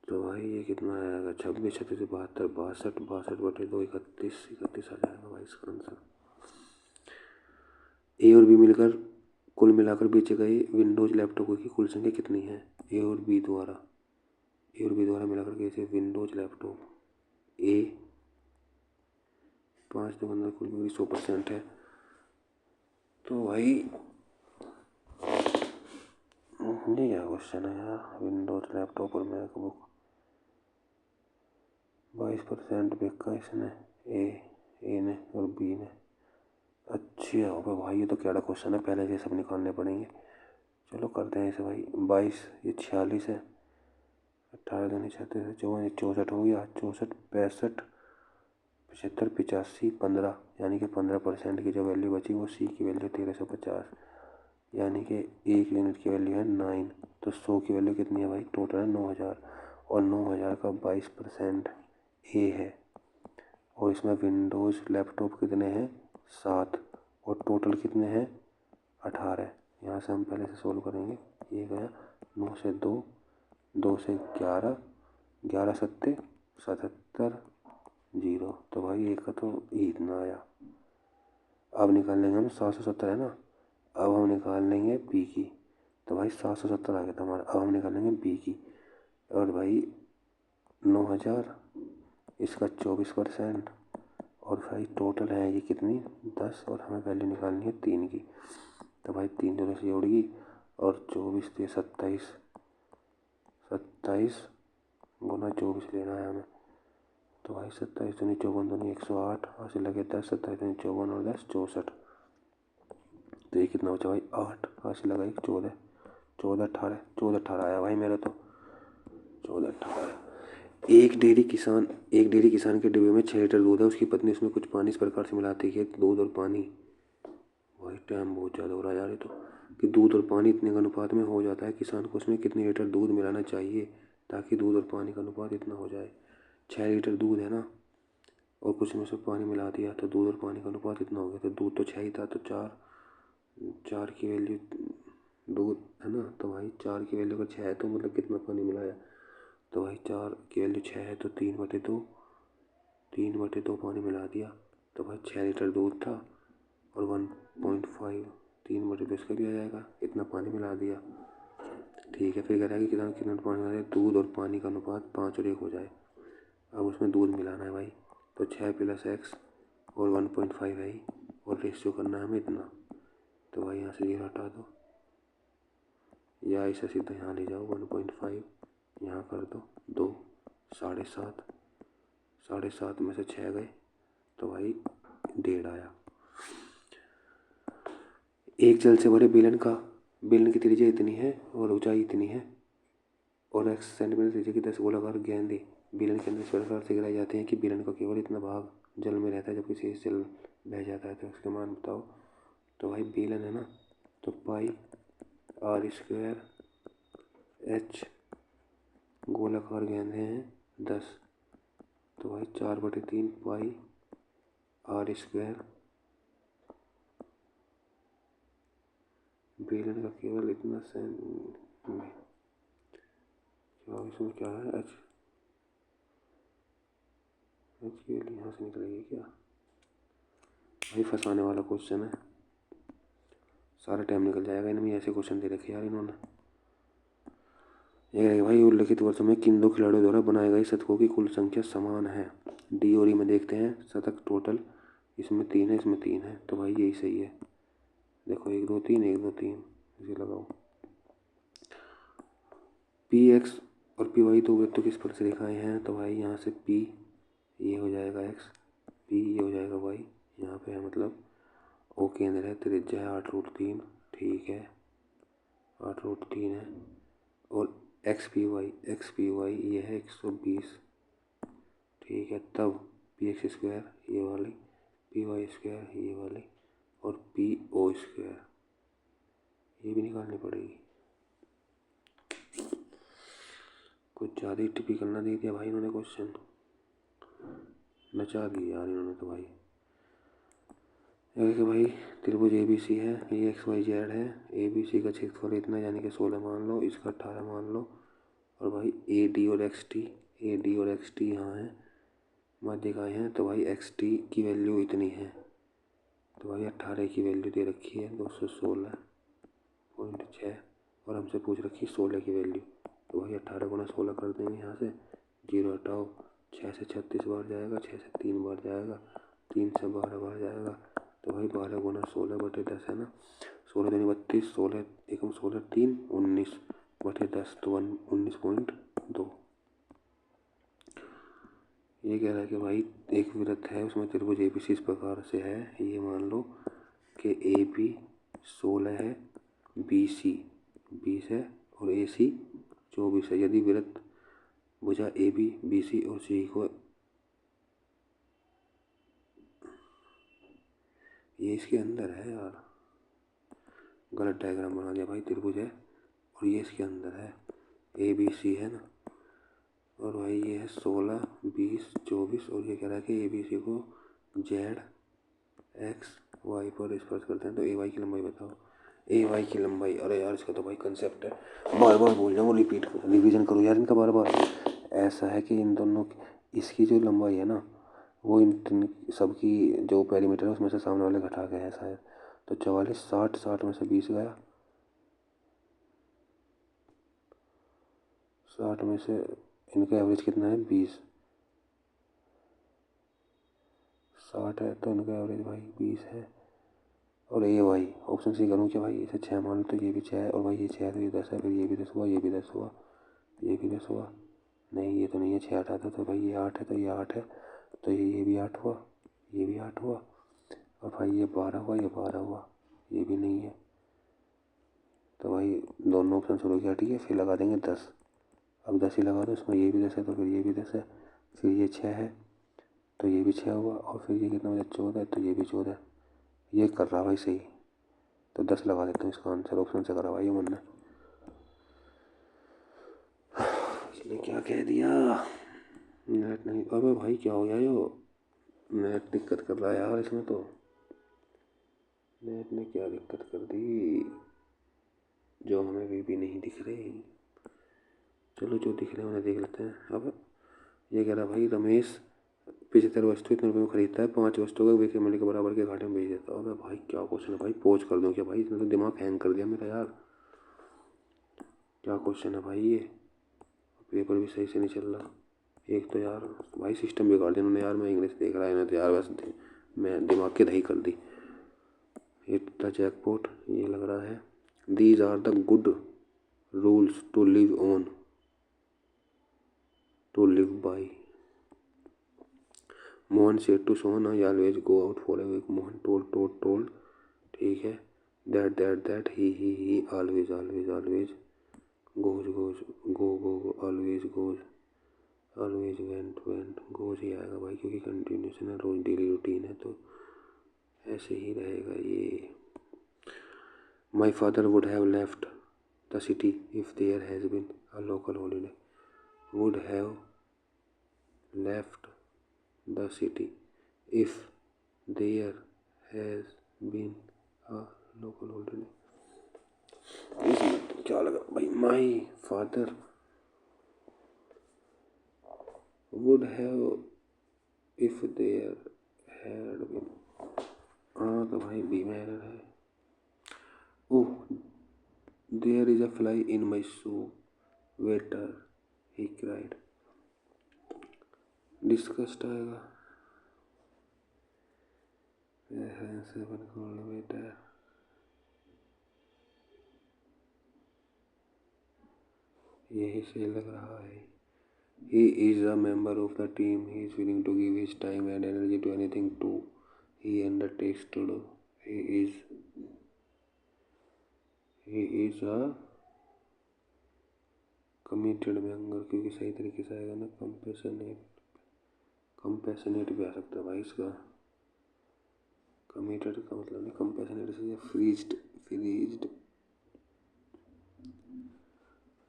तो भाई ये कितना आएगा, 26 36 72 62 62/2 31 31 आ जाएगा भाई इसका आंसर। ए और बी मिलकर कुल मिलाकर बेचे गए विंडोज लैपटॉप की कुल संख्या कितनी है? ए और बी द्वारा मिलाकर कैसे विंडोज लैपटॉप, ए 5 2 15 कुल बिक्री 100% है। तो भाई ये क्या क्वेश्चन है यार, विंडोज लैपटॉप और मैकबुक 22% बिका इसने, ए ने और बी ने। अच्छा हो भाई, ये तो क्या क्वेश्चन है, पहले से सब निकालने पड़ेंगे। चलो करते हैं इसे भाई। 22 ये 46 है, 18 दूनी 36 है, 54 64 हो गया, 64 65 75 85 15, यानी कि 15% की जो वैल्यू बची वो सी की वैल्यू 1350, यानी कि 1 यूनिट की वैल्यू है 9। तो 100 की वैल्यू कितनी है भाई, टोटल है 9000, और 9000 का 22% ए है, और इसमें विंडोज़ लैपटॉप कितने हैं 7, और टोटल कितने हैं 18। यहाँ से हम पहले से सोल्व करेंगे। ये गया 9 से 2, 2 से 11, 11 सत्ते 77 0। तो भाई एक का तो इतना आया। अब निकाल लेंगे हम 770 है ना, अब हम निकाल लेंगे बी की। तो भाई 770 आ गया था हमारा, अब हम निकालेंगे बी की। और भाई 9000, इसका 24%, और भाई टोटल है ये कितनी 10, और हमें वैल्यू निकालनी है 3 की। तो भाई 3 दोनों से जोड़ेगी, और 24 थे 27, 27 गुना 24 लेना है हमें। तो भाई 27 दूनी 54 दूनी 108, हासिल लगे 10, 27 दूनी 54 और 10 64। तो ये कितना बचा भाई 8, हासिल लगा 1 14, 14 18, 14 18 आया भाई मेरा तो, 14 18। एक डेयरी किसान के डिब्बे में 6 लीटर दूध है, उसकी पत्नी उसमें कुछ पानी इस प्रकार से मिलाती है, दूध और पानी। भाई टाइम बहुत ज़्यादा हो रहा है यार ये तो। कि दूध और पानी इतने का अनुपात में हो जाता है, किसान को उसमें कितने लीटर दूध मिलाना चाहिए ताकि दूध और पानी का अनुपात इतना हो जाए। 6 लीटर दूध है ना, और कुछ में से पानी मिला दिया तो दूध और पानी का अनुपात इतना हो गया। तो दूध तो 6 ही था, तो 4 की वैल्यू दूध है ना, तो भाई 4 की वैल्यू अगर 6 है तो मतलब कितना पानी मिलाया, तो भाई 4 की वैल्यू 6 है तो 3/2 पानी मिला दिया। तो भाई 6 लीटर दूध था और 1.5 3/2 इसका भी आ जाएगा, इतना पानी मिला दिया। ठीक है, फिर कह रहा है कि कितना कितना पानी मिला, दूध और पानी का अनुपात 5 और 1 हो जाए। अब उसमें दूध मिलाना है भाई, तो 6 + x और 1.5 है ही, और रेशियो करना है हमें इतना। तो भाई यहाँ से 0 हटा दो, या ऐसा सीधा यहाँ ले जाओ, 1.5 यहाँ कर दो 2, 7.5, 7.5 में से 6 गए तो भाई 1.5 आया। एक जल से भरे बेलन की त्रिज्या इतनी है और ऊंचाई इतनी है, और x सेंटीमीटर त्रिज्या की 10 गोलाकार गेंदें बेलन के अंदर इस प्रकार से गिराई जाती हैं कि बेलन का केवल इतना भाग जल में रहता है जबकि शेष जल बह जाता है। तो इसके मान बताओ। तो भाई बेलन है ना, तो πr² h गोलाकार गेंदें हैं 10, तो भाई 4/3 πr²। बेलन का केवल इतना इसमें क्या है, एच की वैल्यू यहाँ से निकलेगी क्या भाई? फंसाने वाला क्वेश्चन है, सारा टाइम निकल जाएगा इनमें, ऐसे क्वेश्चन दे रखे यार इन्होंने। ये है भाई, उल्लिखित वर्षों में किन 2 खिलाड़ियों द्वारा बनाए गए शतकों की कुल संख्या समान है? डी और ई में देखते हैं शतक टोटल, इसमें 3 है, इसमें 3 है, तो भाई यही सही है। देखो 1 2 3 1 2 3 इसे लगाओ। पी एक्स और पी वाई 2 वृत्तों की स्पर्श रेखाएं हैं, तो भाई यहाँ से पी ये हो जाएगा एक्स, पी ये हो जाएगा वाई, यहाँ पे है मतलब ओ केंद्र है, त्रिज्या है 8√3, ठीक है 8√3 है, और एक्स पी वाई ये है 120, ठीक है। तब px² ये वाली, py² ये वाली, और po² ये भी निकालनी पड़ेगी। कुछ ज़्यादा ही टिपिकल ना दे दिया भाई इन्होंने, क्वेश्चन नचा दिया यार इन्होंने तो भाई। कि भाई त्रिभुज ABC है, ये XYZ है, ABC का क्षेत्रफल इतना यानी कि 16 मान लो, इसका 18 मान लो, और भाई AD और XT यहाँ है, माध्यिकाएँ हैं, तो भाई XT की वैल्यू इतनी है, तो भाई 18 की वैल्यू दे रखी है 216.6, और हमसे पूछ रखी 16 की वैल्यू, तो भाई 18 × 16 कर देंगे, यहाँ से 0 हटाओ, 6 से 36 बार जाएगा, 6 से 3 बार जाएगा, 3 से 12 बार जाएगा, तो भाई 12 × 16/10 है ना, 16 दूनी 32, 16 एकम 16 3 19/10, तो 19.2। ये कह रहा है कि भाई एक वृत्त है, उसमें त्रिभुज ABC इस प्रकार से है, ये मान लो कि AB 16 है, BC 20 है और AC 24 है। यदि वृत्त भुजा AB BC और CE को, ये इसके अंदर है यार, गलत डायग्राम बना दिया भाई, त्रिभुज है और ये इसके अंदर है, ABC है ना, और भाई ये है 16 20 24, और ये कह रहा है कि ABC को ZXY पर स्पर्श करते हैं, तो AY की लंबाई बताओ। AY की लंबाई, अरे यार इसका तो भाई कंसेप्ट है, बार बार भूल जाऊँ, रिवीजन करो यार इनका बार बार। ऐसा है कि इन दोनों इसकी जो लंबाई है ना, वो इन सबकी जो पेरीमीटर है उसमें से सामने वाले घटा के है शायद, तो 44 60 60 में से 20 गया, 60 में से इनका एवरेज कितना है 20, 60 है तो इनका एवरेज भाई 20 है। और ये भाई ऑप्शन सी करूँ क्या भाई, इसे 6 मान लो तो ये भी 6 है, और भाई ये 6 है तो ये 10 है, फिर ये भी 10 हुआ, ये भी 10 हुआ, ये भी 10 हुआ, नहीं ये तो नहीं है, 6 8 आता तो भाई ये 8 है, तो ये 8 है, तो ये भी 8 हुआ, ये भी 8 हुआ, और भाई ये 12 हुआ, ये 12 हुआ, ये भी नहीं है, तो भाई दोनों ऑप्शन शुरू किया, ठीक है, फिर लगा देंगे 10। अब 10 ही लगा दो, इसमें ये भी 10 है तो फिर ये भी 10 है, फिर ये 6 है तो ये भी 6 हुआ, और फिर ये कितना हो जाए 14 है, तो ये भी 14 है, ये कर रहा भाई सही। तो 10 लगा देता हूँ इसका आंसर। ऑप्शन से करा भाई मन ने। इसने क्या कह दिया? नेट नहीं। अबे भाई क्या हो गया? यो नेट दिक्कत कर रहा है यार इसमें तो। नेट ने क्या दिक्कत कर दी जो हमें भी नहीं दिख रहे। चलो जो दिख रहे हैं उन्हें देख लेते हैं। अब ये कह रहा भाई रमेश 75 वस्तु इतने रुपये में खरीदता है, 5 वस्तुओं का विक्रय मूल्य के बराबर के घाटे में बेच देता है। अबे भाई क्या क्वेश्चन है भाई? पोज कर दूं क्या भाई? इसने तो दिमाग हैंग कर दिया मेरा यार। क्या क्वेश्चन है भाई ये? पेपर भी सही से नहीं चल रहा। एक तो यार भाई सिस्टम बिगाड़ दिया इन्होंने यार। मैं इंग्लिश देख रहा है इन्हें तो यार, वैसे मैं दिमाग की दही कर दी। हिट द जैकपॉट ये लग रहा है। These are the good rules to live on, to live by. Mohan said to Sohan I always go out for a week. Mohan told ठीक है। That he always goes go always went goes he आएगा भाई, क्योंकि continuation है, रोज daily routine है तो ऐसे ही रहेगा ये। My father would have left the city if there has been a local holiday. Would have left the city if there has been a local holiday. इसमें क्या लगा भाई? My father would have if there had been. हाँ तो भाई B में error है। Oh there is a fly in my shoe waiter he cried. Discussed आएगा। वेटर यही सही लग रहा है। He is a member of the team. He is willing to give his time and energy to anything to he undertakes to do. He is a committed member, क्योंकि सही तरीके से आएगा ना। कंपैशनेट भी आ सकता है भाई इसका। कमिटेड का मतलब नहीं, कंपैशनेट से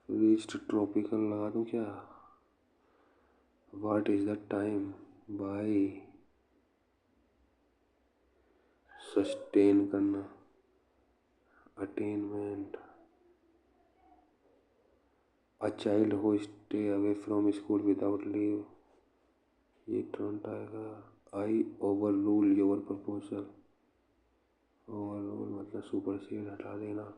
फ्रीज्ड ट्रॉपिकल लगा दूं क्या? What is the time by sustain करना, attainment. A child who stay away from school without leave ये ट्रंट आएगा। I overrule your proposal. Overrule मतलब सुपरसीड, हटा देना।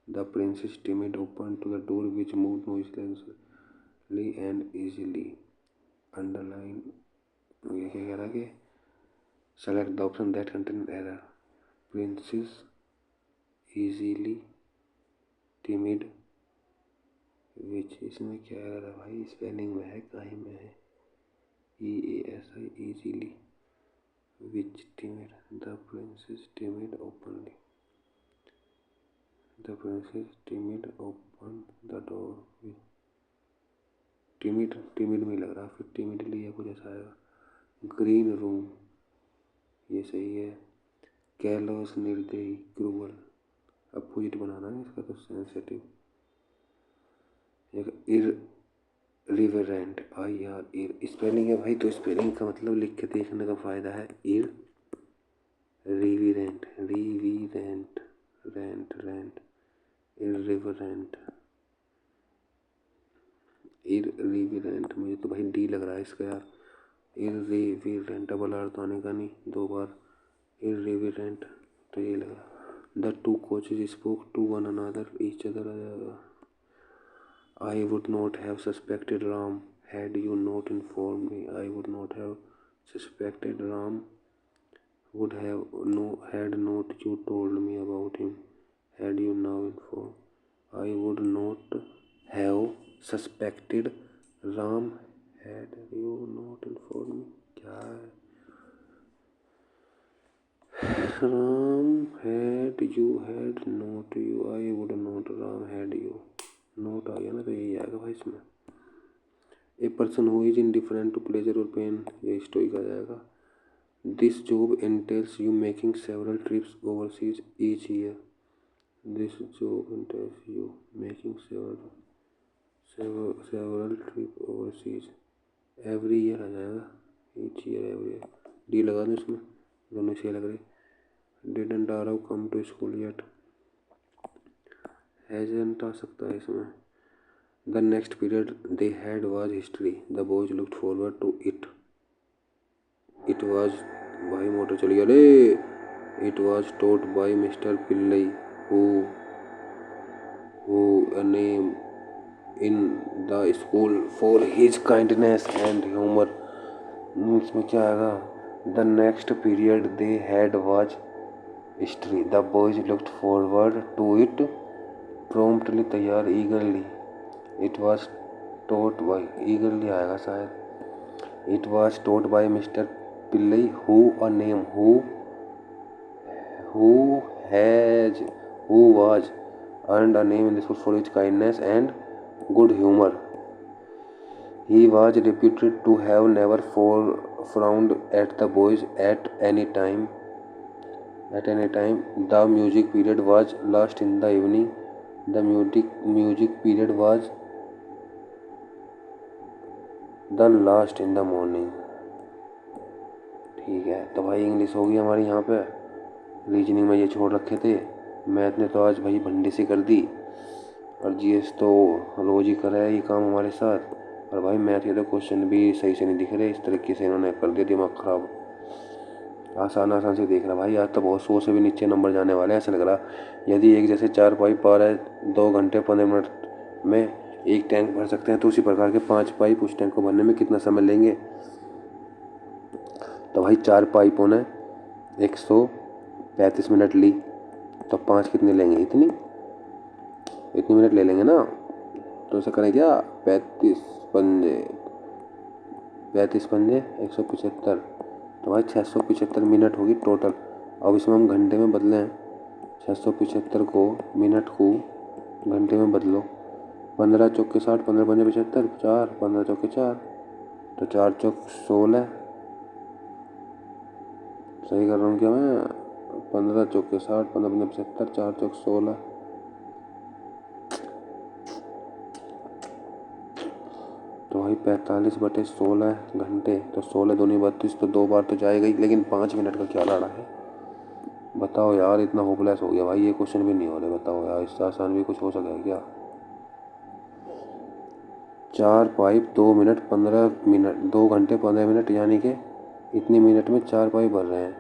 The princess timid open to the door which move noiselessly and easily. Underline ये क्या कह रहा है कि select the option that contain error. Princess easily timid which, इसमें क्या एरर है भाई? स्पेलिंग में है कहीं में है? EASI easily which timid. The princess timid openly. The princess timid open the door. Timid में लग रहा, फिर टिमिडली या कुछ ऐसा आएगा। ग्रीन रूम ये सही है। कैलोस निर्दयी क्रूअल, अपोजिट बनाना है इसका तो सेंसिटिव। रिवरेंट IR इर स्पेलिंग है भाई, तो स्पेलिंग का मतलब लिख के देखने का फायदा है। इर रिविरेंट रेंट इरिवरेंट इरिविरेंट। मुझे तो भाई डी लग रहा है इसका यार। इरिविरेंट डबल आर तो आने का नहीं दो बार। इरिविरेंट तो ये लगा। The two coaches spoke to one another each other आ जाएगा। I would not have suspected Ram had you not informed me. I would not have suspected Ram would have had not you told me about him. Had you now informed, I would not have suspected Ram had you not informed me. क्या है? Ram had not you. I would not. Ram had you. Not आ गया ना तो यही आएगा भाई इसमें। A person who is indifferent to pleasure और पेन ये स्टोइक आ जाएगा। This job entails you making several trips overseas each year. This job interview making several trip overseas every year आ जाएगा, each year every year. D लगा दो इसमें, दोनों सही लग रहे। Didn't Aarav come to school yet, hasn't आ सकता है इसमें। The next period they had was history, the boys looked forward to it, it was, भाई मोटर चली गया रे। It was taught by mister Pillai who a name in the school for his kindness and humor। इसमें क्या आएगा? The next period they had was history, the boys looked forward to it promptly, तैयार eagerly, it was taught by, eagerly आएगा शायद। it was taught by Mr. Pillai who a name who was earned a name in the school for his kindness and good humor। He was reputed to have never frowned at the boys at any time। The music period was last in the evening, the music period was the last in the morning। ठीक है, तो भाई English होगी हमारी यहाँ पे। Reasoning में ये छोड़ रखे थे, मैथ ने तो आज भाई भंडी सी कर दी, और जीएस तो रोज ही कर रहा है ये काम हमारे साथ। और भाई मैथ के तो क्वेश्चन भी सही से नहीं दिख रहे, इस तरीके से इन्होंने कर दिया दिमाग खराब। आसान से देख रहा भाई, आज तो बहुत 100 से भी नीचे नंबर जाने वाले हैं ऐसा लग रहा। यदि एक जैसे 4 पाइप आ रहा है 2 घंटे 15 मिनट में एक टैंक भर सकते हैं, तो उसी प्रकार के 5 पाइप उस टैंक को भरने में कितना समय लेंगे? तो भाई 4 पाइपों ने 135 मिनट ली, तो 5 कितने लेंगे? इतनी मिनट ले लेंगे ना। तो ऐसा करें क्या, 35 पंजे 175, तो भाई 675 मिनट होगी टोटल। अब इसमें हम घंटे में बदलें, 675 को मिनट को घंटे में बदलो। 15 चौके 60, 15 पंजे 75, 4 15 चौके 4, तो 4 चौक 16, सही कर रहा हूँ क्या मैं? 15 चौके 60, 15 पंजे 75, 4 चौक 16, तो भाई 45/16 घंटे, तो 16 दूनी 32, तो 2 बार तो जाएगा ही, लेकिन 5 मिनट का क्या लड़ा है? बताओ यार, इतना होपलेस हो गया भाई, ये क्वेश्चन भी नहीं हो रहे। बताओ यार, इससे आसान भी कुछ हो सकेगा क्या? 4 पाइप 2 मिनट 15 मिनट, 2 घंटे 15 मिनट, यानी कि इतनी मिनट में 4 पाइप भर रहे हैं।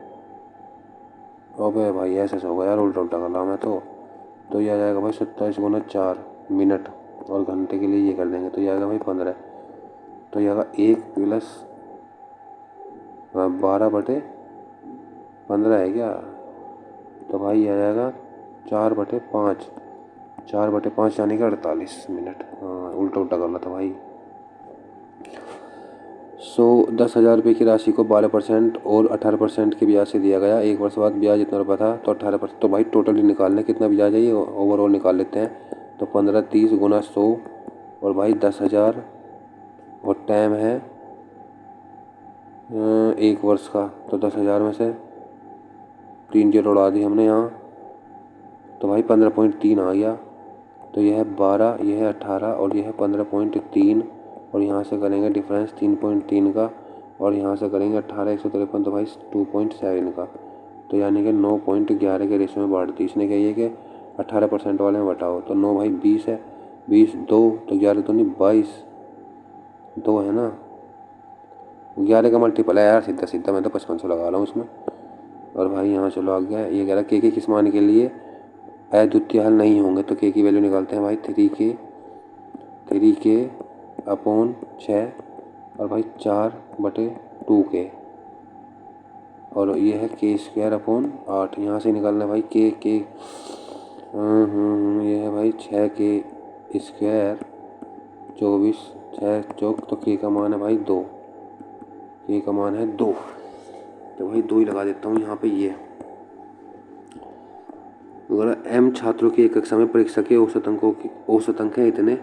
अबे भाई ऐसे होगा यार, उल्टा उल्टा कर रहा मैं तो ये आ जाएगा भाई 27 गुना 4 मिनट, और घंटे के लिए ये कर देंगे तो ये आएगा भाई 15, तो ये आएगा 1 प्लस 12/15 है क्या? तो भाई ये आ जाएगा 4/5, 4/5 यानी कि 48 मिनट। हाँ, उल्टा करना था भाई। 10,000 रुपये की राशि को 12% और 18% के ब्याज से दिया गया। 1 वर्ष बाद ब्याज इतना रुपया था, तो 18%, तो भाई टोटली निकालने कितना ब्याज है ये ओवरऑल निकाल लेते हैं। तो 15 30 गुना 100, और भाई 10,000, और टाइम है 1 वर्ष का, तो 10,000 में से 3 0 उड़ा दी हमने यहाँ, तो भाई 15.3 आ गया। तो यह है 12, यह है 18, और यह है 15.3, और यहाँ से करेंगे डिफरेंस 3.3 का, और यहाँ से करेंगे 18 153, तो भाई 2.7 का, तो यानी कि 9.11 के रेशो में बांट दी। इसने क्या ये कि 18% वाले में बटाओ, तो 9 भाई 20 है, 20 2, तो 11 तो नहीं 22, 2 है ना, 11 का मल्टीपल है यार, सीधा मैं तो 5500 लगा रहा हूँ उसमें। और भाई यहाँ चलो आ गया, ये कह रहा के किस मान के लिए अद्वितीय हल नहीं होंगे, तो के की वैल्यू निकालते हैं भाई। 3k अपॉन 6, और भाई 4/2 के, और ये है k² अपॉन 8, यहाँ से निकालना है भाई के ये है भाई 6k² 24, 6 चौक, तो के का मान है भाई 2, के का मान है 2, तो भाई 2 ही लगा देता हूँ यहाँ पे। ये अगर m छात्रों की एक कक्षा में परीक्षा के औसत अंक हैं इतने,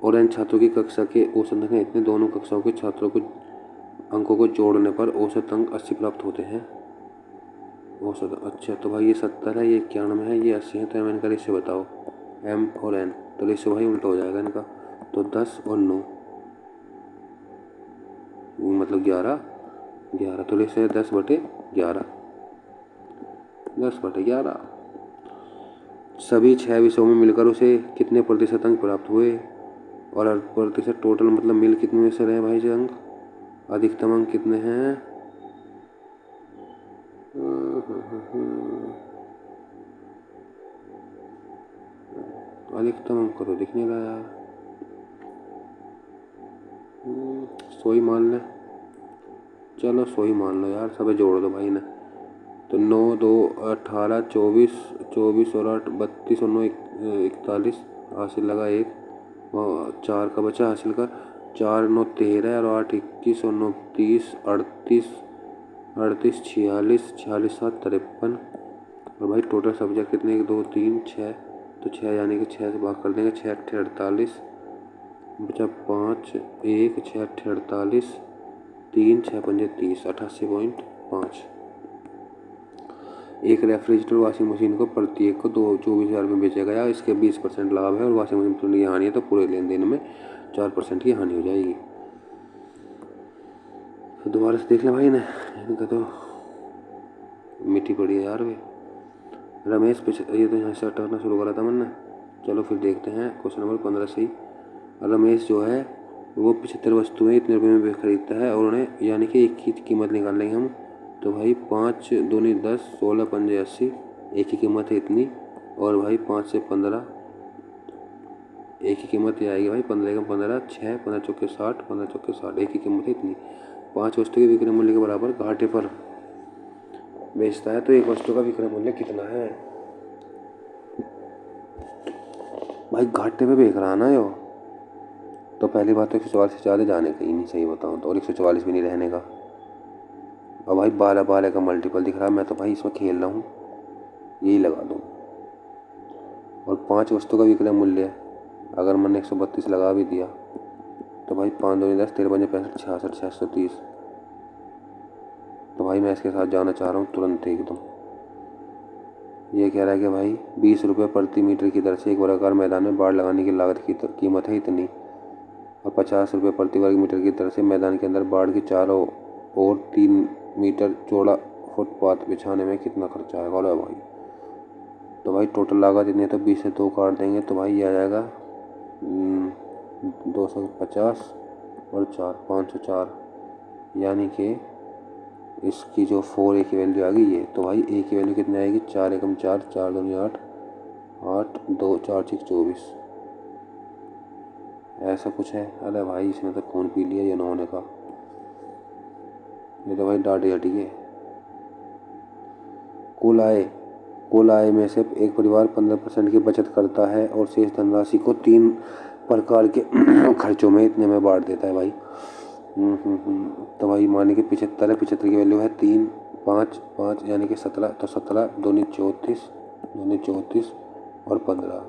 और n छात्रों की कक्षा के औसत अंक हैं इतने, दोनों कक्षाओं के छात्रों को अंकों को जोड़ने पर औसत अंक 80 प्राप्त होते हैं। औसत। अच्छा तो भाई ये 70 है, ये 91 है, ये 80 है, तो मैंने कहा इससे बताओ M और N, तो इससे भाई उल्टा हो जाएगा इनका। तो 10 और 9 मतलब 11, 11 तो इससे 10/11, 10/11। सभी 6 विषयों में मिलकर उसे कितने प्रतिशत अंक प्राप्त हुए? और प्रतिशत टोटल मतलब मिल कितने में से रहे भाई से अंक? अधिकतम अंक कितने हैं? अधिकतम अंक तो दिख नहीं रहा यार। 100 ही मान लें, चलो 100 ही मान लो यार, सब जोड़ दो भाई ने। तो 9 2 18 24, 24 और 8 32 और 9 41, हासिल लगा एक, और 4 का बचा हासिल का, 4 9 13 और 8 21 और 9 30, 38 38 46, 46 7 53। और भाई टोटल सब्जेक्ट कितने? 1 2 3 6, तो 6 यानी कि 6 से भाग कर देंगे, 6 8 48, बचा 5 1, 6 8 48, 3 6 5 30, 88.5। एक रेफ्रिजरेटर वॉशिंग मशीन को प्रत्येक को 24,000 में बेचा गया, इसके 20% लाभ है और वॉशिंग मशीन की हानि है, तो पूरे लेन देन में 4% की हानि हो जाएगी। तो दोबारा से देख ले भाई ने, इनका तो मिट्टी पड़ी है यार वे। रमेश ये तो यहाँ से हटाना शुरू करा था मैंने। चलो फिर देखते हैं क्वेश्चन नंबर 15 से ही। रमेश जो है वो 75 वस्तुएं इतने रुपये में खरीदता है, और उन्हें यानी कि एक की कीमत निकाल लेंगे हम। तो भाई 5 दूनी 10, 16 पंजे 80, एक की कीमत है इतनी। और भाई 5 से 15, एक की कीमत ये आएगी भाई 15 का 15, 6 15 चौके 60, 15 चौके 60, एक की कीमत है इतनी। 5 वस्तु के विक्रय मूल्य के बराबर घाटे पर बेचता है, तो एक वस्तु का विक्रय मूल्य कितना है? भाई घाटे पे बेच रहा ना यो, तो पहली बात तो 144 से ज़्यादा जाने का ही नहीं, सही बताऊँ तो, और 144 भी नहीं रहने का। और भाई 12 12 का मल्टीपल दिख रहा है, मैं तो भाई इसमें खेल रहा हूँ, यही लगा दूँ। और 5 वस्तु का विक्रय मूल्य है, अगर मैंने 132 लगा भी दिया तो भाई 5 दूनी 10, 13 पंजे 65, 66 630। तो भाई मैं इसके साथ जाना चाह रहा हूँ तुरंत एकदम। ये कह रहा है कि भाई 20 रुपये प्रति मीटर की दर से एक वर्गाकार मैदान में बाड़ लगाने की लागत की कीमत है इतनी, और 50 रुपये प्रति वर्ग मीटर की दर से मैदान के अंदर बाड़ के चारों ओर 3 मीटर चौड़ा फुटपाथ बिछाने में कितना खर्चा आएगा? बोलो भाई। तो भाई टोटल लागत इतनी है, तो 20 से 2 काट देंगे तो भाई ये आ जाएगा 250 और 4 504, यानी कि इसकी जो 4A की वैल्यू आ गई ये। तो भाई A की वैल्यू कितनी आएगी? 4 एकम 4, 4 दूनी 8, 8 2 4 6 24, ऐसा कुछ है। अरे भाई इसने तो खून पी लिया ये इन्होंने का, ये तो भाई डांटे हटी है। कुल आय में से एक परिवार 15% की बचत करता है और शेष धनराशि को 3 प्रकार के खर्चों में इतने में बांट देता है भाई। तो भाई माने कि 75 है, 75 की वैल्यू है 3 5 5 यानी कि 17, तो 17 दूनी 34 और 15,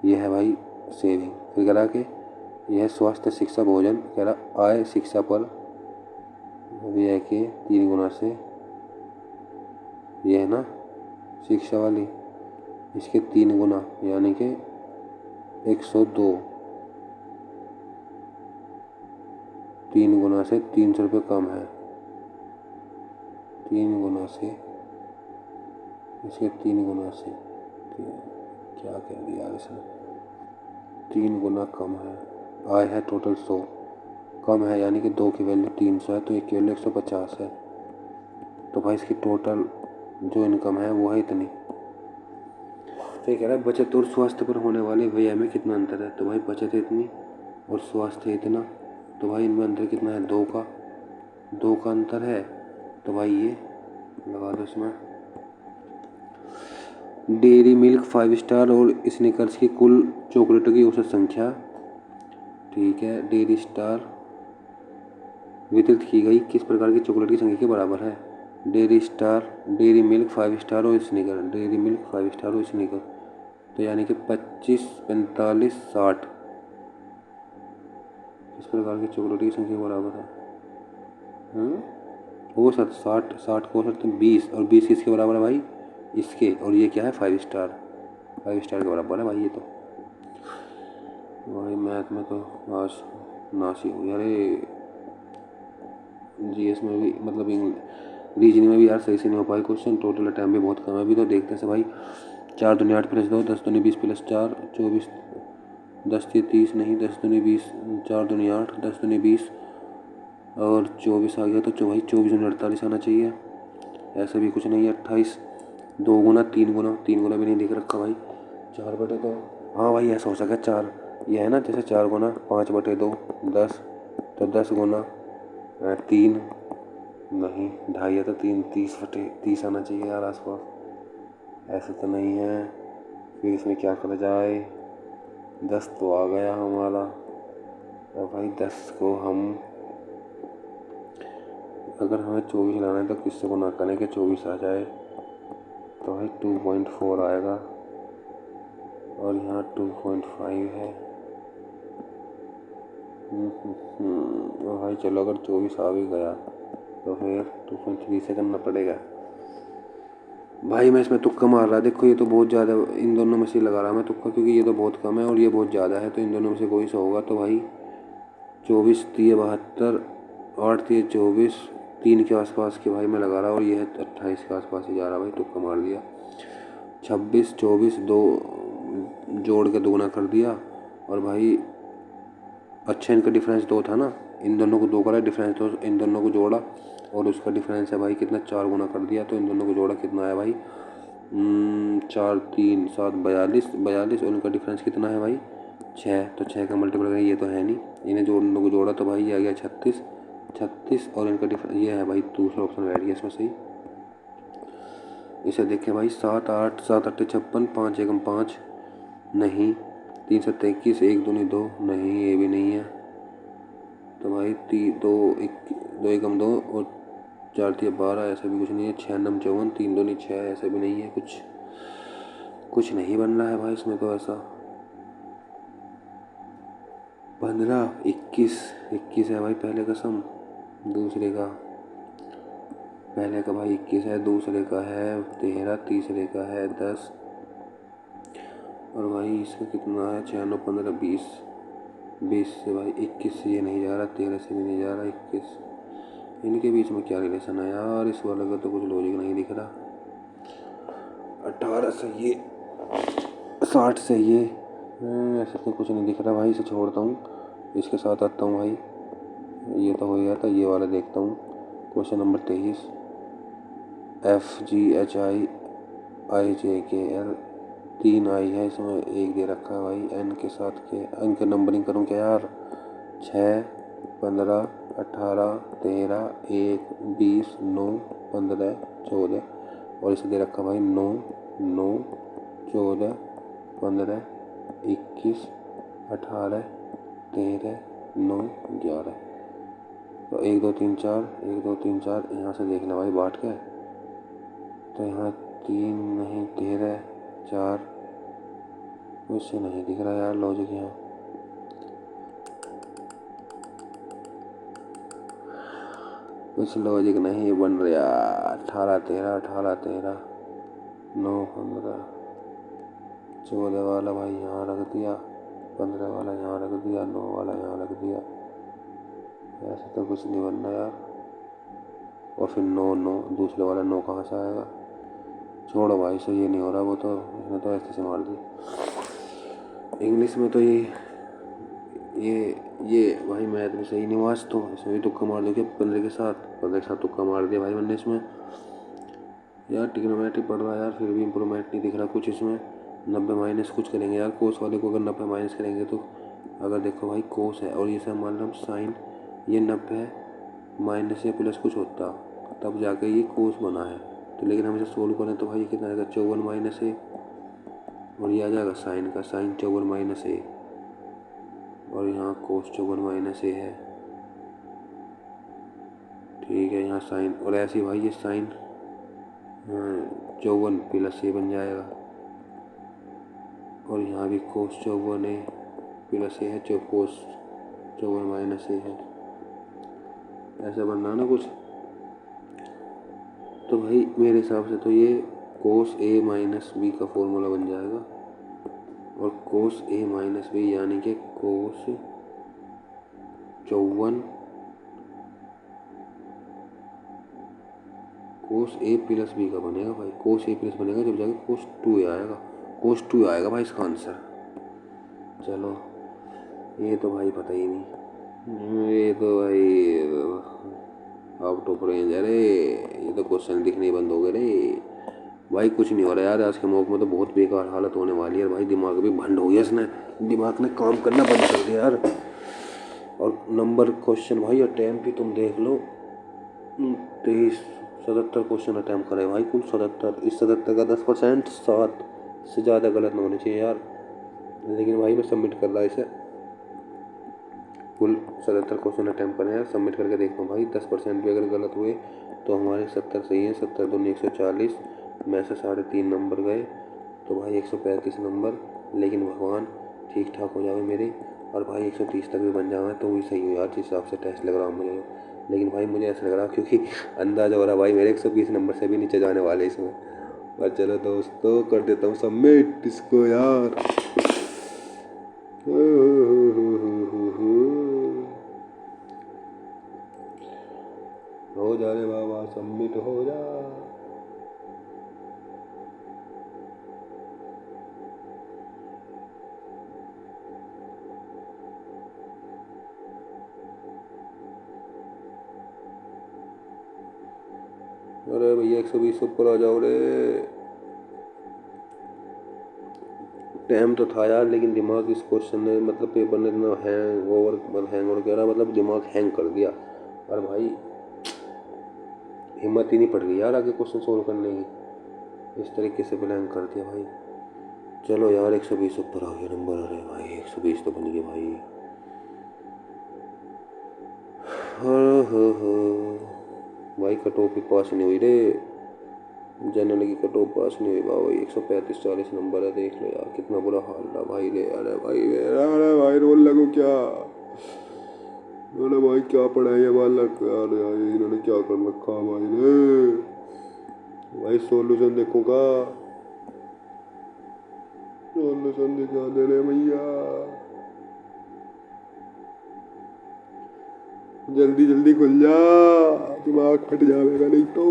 ये है भाई सेविंग। फिर कह रहा कि यह है स्वास्थ्य शिक्षा भोजन, कह रहा आय शिक्षा पर भी है कि 3 गुना से, ये है ना शिक्षा वाली, इसके 3 गुना यानी कि 102, 3 गुना से 300 रुपये कम है, 3 गुना से, इसके 3 गुना से, क्या कह दिया यार इसने, 3 गुना कम है। आय है टोटल 100, कम है यानी कि 2 की वैल्यू 300 है, तो 1 की वैल्यू 150 है। तो भाई इसकी टोटल जो इनकम है वो है इतनी। तो ये कह रहा है बचत और स्वास्थ्य पर होने वाले व्यय में कितना अंतर है? तो भाई बचत है इतनी और स्वास्थ्य है इतना, तो भाई इनमें अंतर कितना है? 2 का अंतर है। तो भाई ये लगा दो इसमें। डेयरी मिल्क 5 स्टार और स्निकर्स की कुल चॉकलेटों की औसत संख्या, ठीक है, डेयरी स्टार वितरित की गई किस प्रकार की चॉकलेट की संख्या के बराबर है? डेयरी मिल्क 5 स्टार और स्निकर, डेयरी मिल्क 5 स्टार और स्निकर, तो यानी कि 25 45 60 किस प्रकार की चॉकलेट की संख्या के बराबर है? वो 60 60 को 20 और 20 किसके बराबर है भाई? इसके। और ये क्या है? 5 स्टार। 5 स्टार के बराबर है भाई ये तो। भाई मैथ में तो आज नासी हुई। अरे जीएस में भी मतलब रीजनिंग में भी यार सही से नहीं हो पाई क्वेश्चन। टोटल टाइम भी बहुत कम है। अभी तो देखते हैं भाई। 4 दूनी 8 प्लस 2 10 दूनी 20 प्लस 4 24 10 तीय 30 नहीं 10 दूनी 20 4 दूनी 8 10 दूनी 20 और 24 आ गया तो भाई 24 दूनी 48 आना चाहिए। ऐसा भी कुछ नहीं है। 28 2 गुना 3 गुना 3 गुना भी नहीं दिख रखा भाई। 4 बटे 2 हाँ भाई ऐसा हो सका 4 ये है ना जैसे 4 गुना 5 बटे 2 10 तो 10 गुना 3 नहीं 2.5 है तो 3 30 बटे 30 आना चाहिए यार आसपास। ऐसा तो नहीं है। फिर इसमें क्या करा जाए? 10 तो आ गया हमारा। और भाई 10 को हम अगर हमें 24 लाना है तो किससे गुना करें कि 24 आ जाए? तो भाई 2.4 आएगा और यहाँ 2.5 है। और भाई चलो अगर 24 आ भी गया तो फिर 2.3 से करना पड़ेगा। भाई मैं इसमें तुक्का मार रहा। देखो ये तो बहुत ज़्यादा, इन दोनों में से लगा रहा मैं तुक्का क्योंकि ये तो बहुत कम है और ये बहुत ज़्यादा है। तो इन दोनों में से कोई सा होगा। तो भाई 24 3 72 8 3 24 3 के आसपास के भाई मैं लगा रहा और ये है 28 के आसपास ही जा रहा भाई। तुक्का मार दिया। 26 24 2 जोड़ के दोगुना कर दिया। और भाई अच्छा इनका डिफरेंस 2 था ना, इन दोनों को 2 करा डिफरेंस तो इन दोनों को जोड़ा और उसका डिफरेंस है भाई कितना 4 गुना कर दिया। तो इन दोनों को जोड़ा कितना आया भाई? 4 3 7 42 42 और इनका डिफरेंस कितना है भाई? 6। तो 6 का मल्टीपल ये तो है नहीं। इन्हें दोनों को जोड़ा तो भाई ये आ गया 36 36 और इनका डिफरेंस ये है भाई। दूसरा ऑप्शन बैठ गया इसमें सही। इसे देखें भाई 7 8 7 8 56 5 एकम 5 नहीं 3 7 21 1 दूनी 2 नहीं ये भी नहीं है। तो भाई 2 एकम 2 और 4 3 12 ऐसा भी कुछ नहीं है। 6 9 54 3 दूनी 6 ऐसा भी नहीं है। कुछ नहीं बन रहा है भाई इसमें तो ऐसा। 15 21 21 है भाई पहले का सम। दूसरे का पहले का भाई 21 है, दूसरे का है 13, तीसरे का है 10 और भाई इसका कितना है 6 9 15 20 20 से भाई 21 से ये नहीं जा रहा, 13 से भी नहीं जा रहा, 21 इनके बीच में क्या रिलेशन है यार? इस वाले का तो कुछ लॉजिक नहीं दिख रहा। 18 से ये 60 से ये ऐसे तो कुछ नहीं दिख रहा भाई। इसे छोड़ता हूँ, इसके साथ आता हूँ भाई। ये तो हो गया था, ये वाला देखता हूँ। क्वेश्चन नंबर 23 FGHIIJKL 3 आई है इसमें 1 दे रखा है भाई। एन के साथ के इनके नंबरिंग करूँ क्या यार? 6 15 18 13 1 20 9 15 14 और इसे दे रखा भाई 9 9 14 15 21 18 13 9 11 तो 1 2 3 4 1 2 3 4 यहाँ से देखना भाई बांट के। तो यहाँ 3 नहीं 13 4 कुछ नहीं दिख रहा यार लॉजिक यहाँ। कुछ लॉजिक नहीं बन रहा। 18 13 18 13 9 15 14 वाला भाई यहाँ रख दिया, 15 वाला यहाँ रख दिया, 9 वाला यहाँ रख दिया। ऐसा तो कुछ नहीं बन रहा यार। और फिर 9 9 दूसरे वाला 9 कहाँ से आएगा? छोड़ो भाई सही ये नहीं हो रहा। वो तो इसने तो ऐसे से मार दी। इंग्लिश में तो ये भाई मैथ में सही नहीं हुआ आज तो। इसमें भी तुक्का मार दो क्या? 15 के साथ तुक्का मार दिया भाई मैंने इसमें। यार ट्रिग्नोमेट्री पढ़ रहा यार फिर भी इम्प्रूवमेंट नहीं दिख रहा कुछ इसमें। 90 माइनस कुछ करेंगे यार कोस वाले को। अगर 90 माइनस करेंगे तो अगर देखो भाई कोस है और ये सब मान लो हम साइन, ये 90 माइनस या प्लस कुछ होता तब जाके ये कोस बना है। तो लेकिन हम इसे सोल्व करें तो भाई कितना आएगा? 54 माइनस ए और ये आ जाएगा साइन का, साइन 54 माइनस ए और यहाँ कोस 54 माइनस ए है। ठीक है यहाँ साइन और ऐसे भाई ये साइन 54 प्लस ए बन जाएगा और यहाँ भी कोस 54 ए प्लस ए है, जो कोस 54 माइनस ए है। ऐसा बनना ना कुछ। तो भाई मेरे हिसाब से तो ये कोस ए माइनस बी का फॉर्मूला बन जाएगा, और कोस ए माइनस बी यानी कि कोस 54 कोस ए प्लस बी का बनेगा भाई। कोस ए प्लस बनेगा जब जाके कोस 2 आएगा, कोस 2 आएगा भाई इसका आंसर। चलो ये तो भाई पता ही नहीं, ये तो भाई आउट ऑफ रेंज है रे, ये तो क्वेश्चन दिखने बंद हो गए रे भाई। कुछ नहीं हो रहा यार, आज के मौके में तो बहुत बेकार हालत होने वाली है भाई। दिमाग भी भंड हो गया इसने, दिमाग ने काम करना बंद कर दिया यार। और नंबर क्वेश्चन भाई अटैम्प्ट भी तुम देख लो, 77 क्वेश्चन अटैम्प्ट करे भाई कुल 77। इस 77 का 10%, 7 से ज़्यादा गलत ना होने चाहिए यार। लेकिन भाई मैं सबमिट कर रहा इसे, कुल 77 क्वेश्चन अटैम्प्ट करे हैं, सबमिट करके देखता हूँ भाई। 10% भी अगर गलत हुए तो हमारे 70 सही है, 70 दूनी 140 में से 3.5 नंबर गए तो भाई 135 नंबर। लेकिन भगवान ठीक ठाक हो जाए मेरे, और भाई 130 तक भी बन जाए तो भी सही हो यार, जिस हिसाब से टेस्ट लग रहा हूँ मुझे। लेकिन भाई मुझे ऐसा लग रहा क्योंकि अंदाजा हो रहा भाई मेरे 120 नंबर से भी नीचे जाने वाले इसमें। और चलो दोस्तों कर देता हूँ सबमिट इसको यार। हो जा रे बाबा, सबमिट हो जा। अरे भैया 120 ऊपर आ जाओ रे। टाइम तो था यार, लेकिन दिमाग इस क्वेश्चन ने मतलब पेपर ने इतना हैंग ओवर कह रहा, मतलब दिमाग हैंग कर दिया। और भाई हिम्मत ही नहीं पड़ रही यार आगे क्वेश्चन सोल्व करने की, इस तरीके से ब्लैंक कर दिया भाई। चलो यार 120 ऊपर आ गया नंबर। अरे भाई 120 तो बन गया भाई। हाँ भाई कट ऑफ भी पास नहीं हुई रे, जनरल की कट ऑफ पास नहीं हुई भाई। 135 40 नंबर है, देख लो यार कितना बुरा हाल रहा भाई रे। अरे भाई रोल लगो क्या, अरे भाई क्या पढ़ाई है बालक यार, इन्होंने क्या कर रखा भाई रे। भाई सॉल्यूशन देखो का, सॉल्यूशन दिखा दे रहे भैया, जल्दी जल्दी खुल जा, दिमाग फट जाएगा नहीं तो।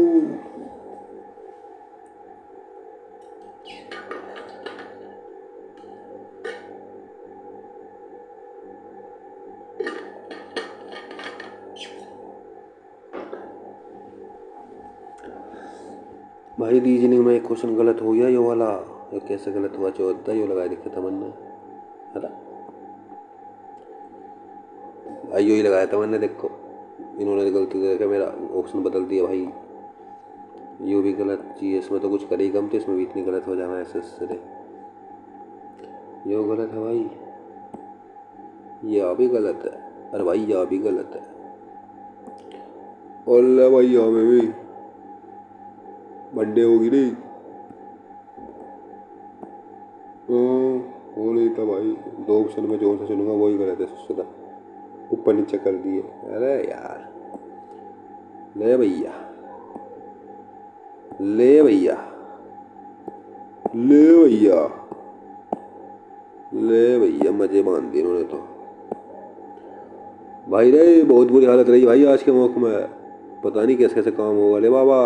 भाई रीजनिंग में एक क्वेश्चन गलत हो गया, ये वाला। ये कैसे गलत हुआ, 14 ये लगाया दिखा था मैंने, है ना भाई, यही लगाया था मैंने। देखो इन्होंने गलती करके मेरा ऑप्शन बदल दिया भाई। यू भी गलत चीज़, इसमें तो कुछ कर ही कम, तो इसमें भी इतनी गलत हो जाए ऐसे। यो गलत है भाई, यह भी गलत है, अरे भाई यह भी गलत है, और भाई यहाँ में भी बंडे होगी नहीं। हो नहीं था भाई, 2 ऑप्शन में जो सा चुनूंगा वही गलत है, सबसे ज़्यादा ऊपर नीचे कर दिए। अरे यार ले भैया, ले भैया, ले भैया, ले भैया, मजे बांध दिए इन्होंने तो भाई रे। बहुत बुरी हालत रही भाई आज के मौके में, पता नहीं कैसे कैसे काम होगा। ले बाबा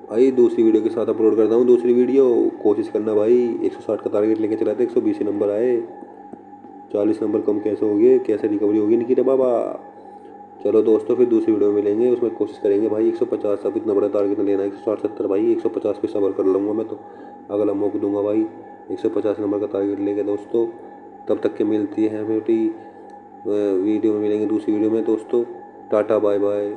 भाई दूसरी वीडियो के साथ अपलोड करता हूँ, दूसरी वीडियो कोशिश करना भाई। 160 का टारगेट लेके चला था, 120 नंबर आए, 40 नंबर कम कैसे हो गए, कैसे रिकवरी होगी इनकी रे बाबा। चलो दोस्तों फिर दूसरी वीडियो में मिलेंगे, उसमें कोशिश करेंगे भाई 150। अब इतना बड़ा टारगेट लेना है, 160 70 भाई 150 पे सबर कर लूँगा मैं तो, अगला मौका दूंगा भाई 150 नंबर का टारगेट लेके दोस्तों। तब तक के मिलती है बेटी वीडियो में, मिलेंगे दूसरी वीडियो में दोस्तों। Tata bye bye.